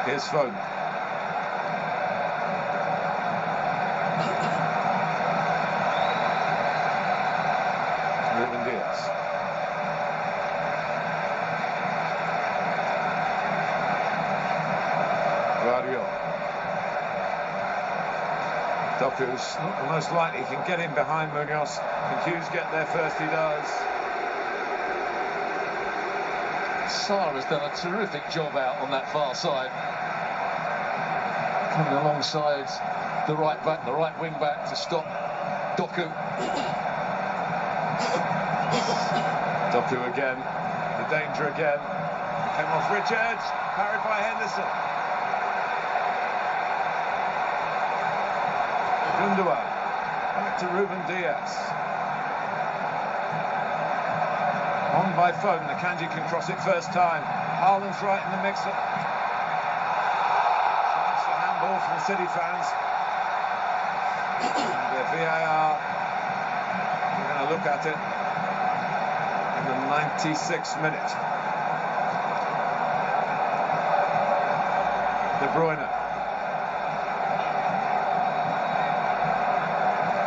Here's Foden. Ruben Dias. Guardiola. Doku's most likely can get in behind Munoz. Can Hughes get there first? He does. Sarr has done a terrific job out on that far side. Coming alongside the right back, the right wing back to stop Doku. Doku again, the danger again. Came off Richards, parried by Henderson. Gundogan, back to Ruben Dias. On by Foden, the Akanji can cross it first time. Haaland's right in the mix. Chance for handball from the City fans. And the VAR, we're going to look at it. The 96th minute. De Bruyne.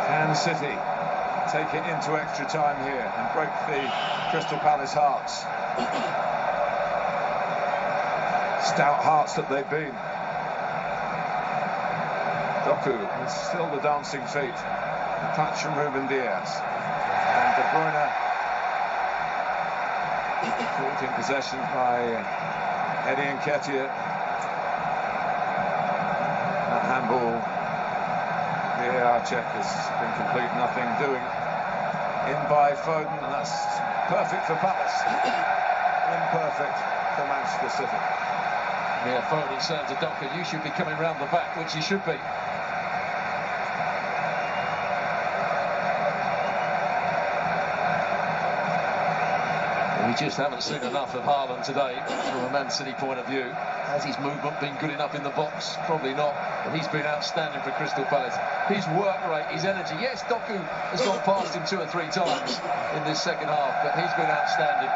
Can City take it into extra time here and break the Crystal Palace hearts? Stout hearts that they've been. Doku with still the dancing feet. A touch from Ruben Dias. And De Bruyne caught in possession by Eddie Nketiah. That handball, VAR check has been complete, nothing doing. In by Foden, and that's perfect for Palace. Imperfect for Manchester City. Yeah, Foden saying to Doku, you should be coming round the back, which he should be. We just haven't seen enough of Haaland today from a Man City point of view. Has his movement been good enough in the box? Probably not, but he's been outstanding for Crystal Palace. His work rate, his energy. Yes, Doku has gone past him 2 or 3 times in this second half, but he's been outstanding.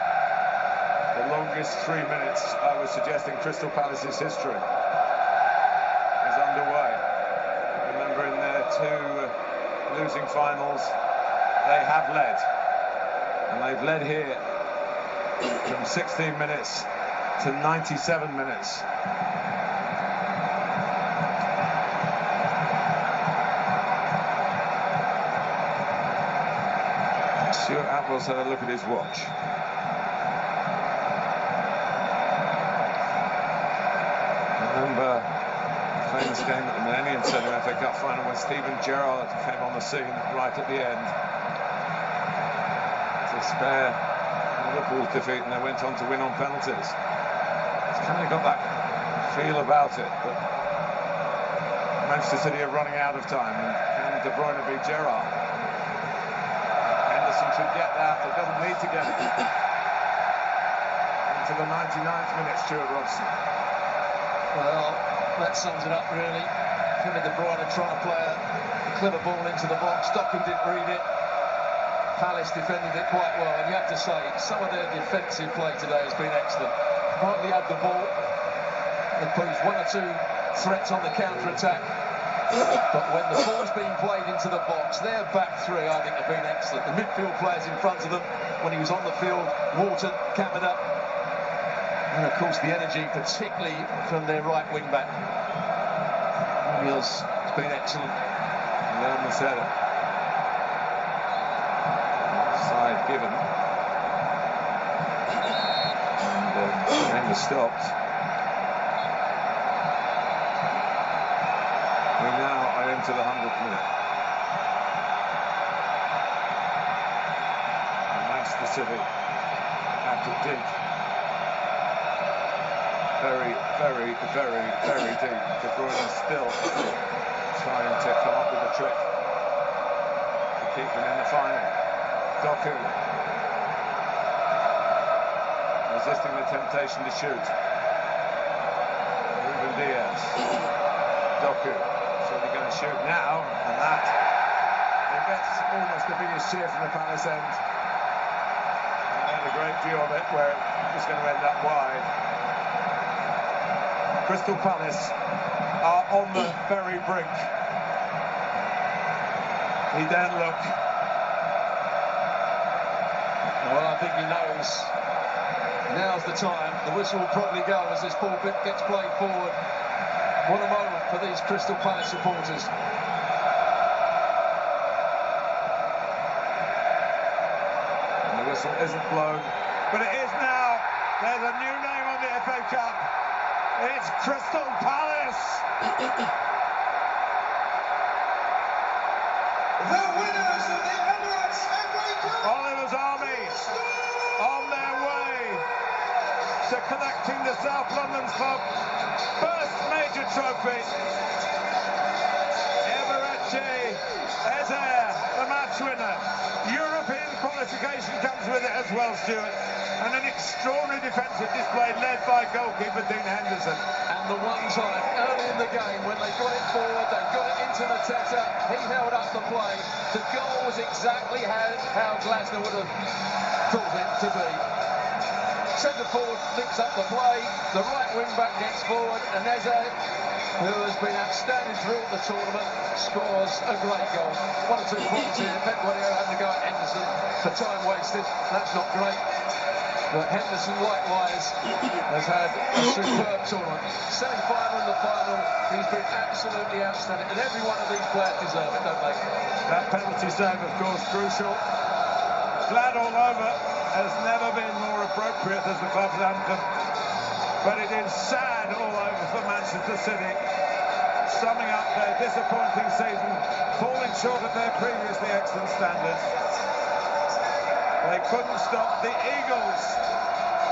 The longest 3 minutes, I was suggesting, Crystal Palace's history is underway. Remember, in their 2 losing finals, they have led, and they've led here from 16 minutes to 97 minutes. Stuart Atwell's had a look at his watch. Remember the famous game at the Millennium Centre FA Cup final when Steven Gerrard came on the scene right at the end to spare Liverpool's defeat, and they went on to win on penalties. It's kind of got that feel about it, but Manchester City are running out of time, and De Bruyne beat Gerrard. Henderson should get that, but doesn't need to get it. Into the 99th minute, Stuart Robson. Well, that sums it up really. Kevin De Bruyne trying to play a clever ball into the box. Doku didn't read it. Palace defended it quite well, and you have to say some of their defensive play today has been excellent. Hardly had the ball. They posed one or two threats on the counter-attack, but when the ball's being played into the box, their back three, I think, have been excellent. The midfield players in front of them, when he was on the field, Wharton, Kamada, and of course the energy, particularly from their right wing back. It's been excellent. Leon Muslera. Side given. And the game was stopped. We now are into the 100th minute. And Manchester City have to dig very, very, very, very deep. De Bruyne still trying to come up with a trick to keep them in the final. Doku resisting the temptation to shoot. Ruben Diaz. Doku certainly going to shoot now, and that it gets almost the biggest cheer from the Palace end. And they had a great view of it where it was going to end up wide. Crystal Palace are on the very brink. He then look. Well, I think he knows now's the time. The whistle will probably go as this ball gets played forward. What a moment for these Crystal Palace supporters. And the whistle isn't blown, but it is now. There's a new name on the FA Cup. It's Crystal Palace. The winners of the Emirates FA Cup. Oliver's Army on their way to collecting the South London club first major trophy. Eberechi Eze, the match winner. European qualification comes with it as well, Stuart. And an extraordinary defensive display led by goalkeeper Dean Henderson. And the one time early in the game when they got it forward, they got it into Mateta, he held up the play. The goal was exactly how Glasner would have thought it to be. Centre forward picks up the play, the right wing back gets forward, and Eze, who has been outstanding throughout the tournament, scores a great goal. 1 or 2 points here. Pep Guardiola had to go at Henderson for time wasted. That's not great. But Henderson likewise has had a superb tournament. Semi-final and the final, he's been absolutely outstanding. And every one of these players deserve it, don't they? That penalty save, of course, crucial. Glad all over has never been more appropriate as the club's anthem. But it is sad all over for Manchester City, summing up their disappointing season, falling short of their previously excellent standards. They couldn't stop. The Eagles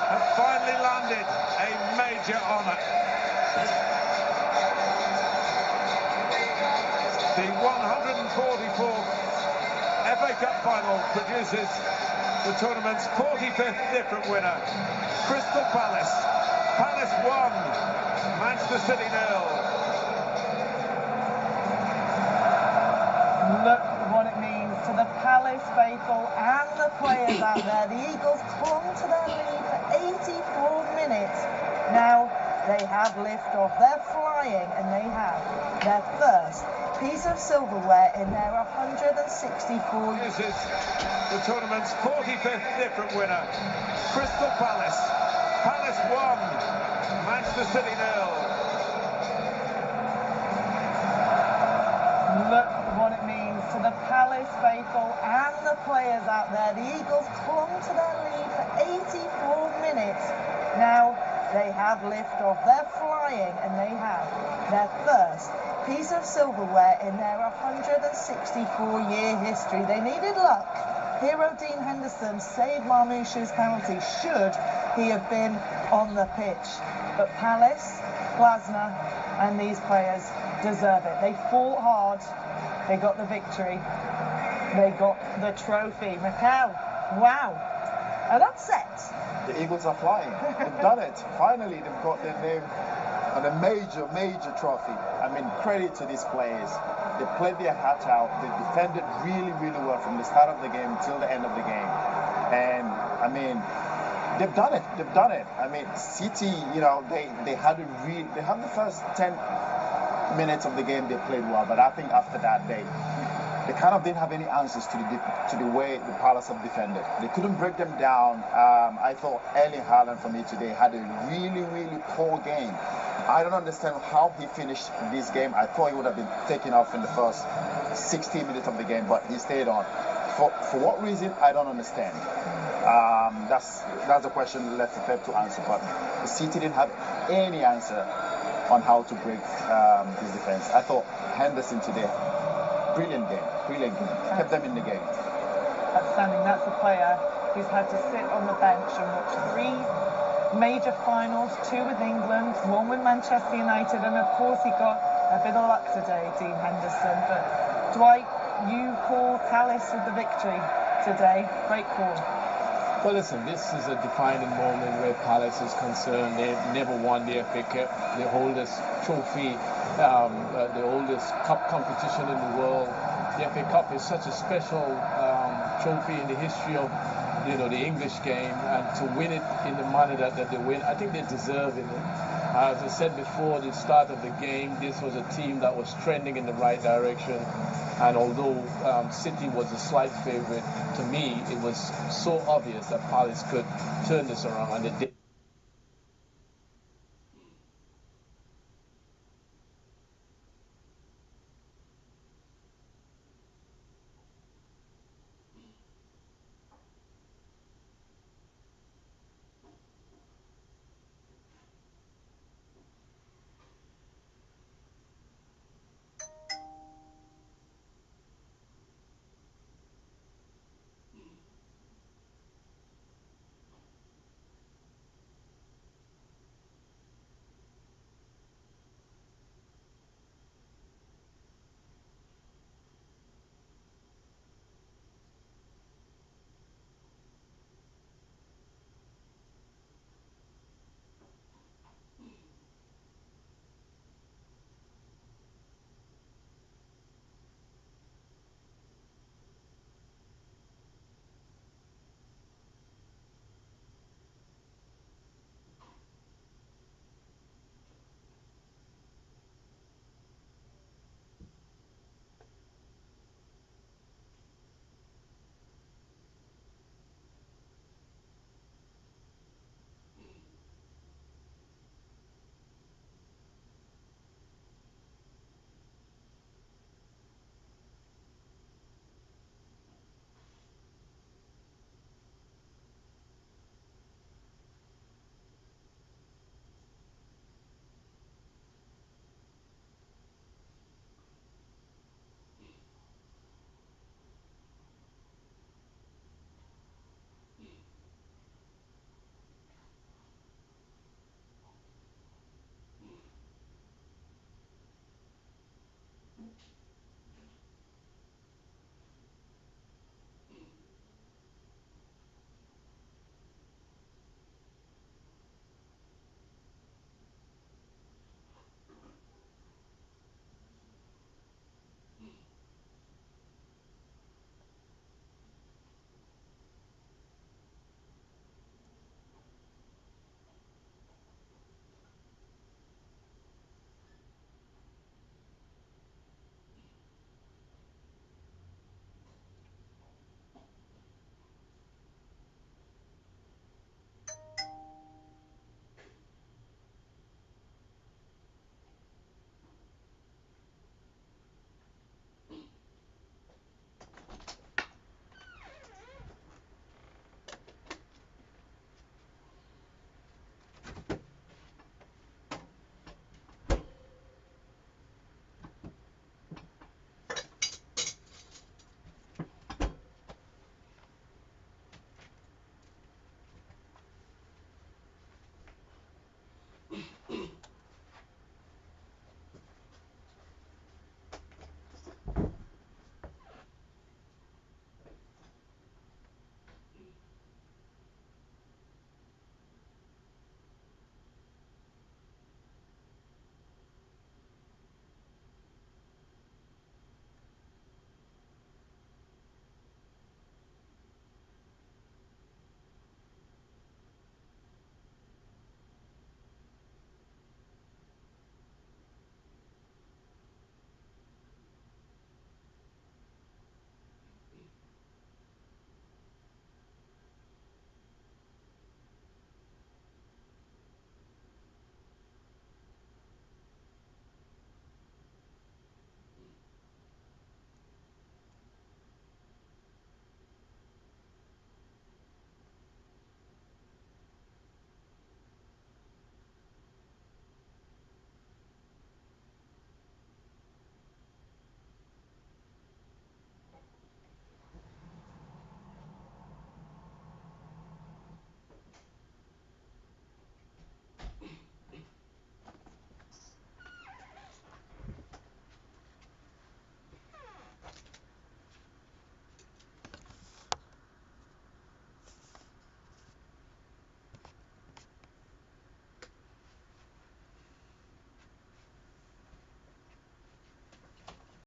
have finally landed a major honour. The 144th FA Cup final produces the tournament's 45th different winner. Crystal Palace. Palace 1, Manchester City 0. Look what it means to the Palace faithful and the players out there. The Eagles clung to their lead for 84 minutes. Now they have liftoff. They're flying, and they have their first piece of silverware in their 164 years. This is the tournament's 45th different winner. Crystal Palace. Palace 1, Manchester City 0. Look what it means to the Palace faithful and the players out there. The Eagles clung to their lead for 84 minutes. Now they have liftoff. They're flying, and they have their first piece of silverware in their 164-year history. They needed luck, Hero Dean Henderson saved Marmoush's penalty should he have been on the pitch. But Palace, Glasner and these players deserve it. They fought hard, they got the victory, they got the trophy. Mikel, wow, an upset. The Eagles are flying. They've done it. Finally, they've got their name on a major trophy. I mean, credit to these players. They played their heart out. They defended really well from the start of the game till the end of the game. And I mean, they've done it. They've done it. I mean, City, you know, they had the first 10 minutes of the game they played well, but I think after that they kind of didn't have any answers to the way the Palace have defended. They couldn't break them down. I thought Erling Haaland for me today had a really poor game. I don't understand how he finished this game. I thought he would have been taken off in the first 16 minutes of the game, but he stayed on. For what reason, I don't understand. That's a question left for Pep to answer, but the City didn't have any answer on how to break his defense. I thought Henderson today, brilliant game, kept them in the game. Outstanding. That's a player who's had to sit on the bench and watch 3 major finals, 2 with England, 1 with Manchester United, and of course he got a bit of luck today, Dean Henderson. But Dwight, you call Palace with the victory today. Great call. Well, listen, this is a defining moment where Palace is concerned. They've never won the FA Cup, the oldest trophy, the oldest cup competition in the world. The FA Cup is such a special trophy in the history of, you know, the English game, and to win it in the manner that they win, I think they deserve it. As I said before the start of the game, this was a team that was trending in the right direction. And although City was a slight favourite, to me, it was so obvious that Palace could turn this around, and they did.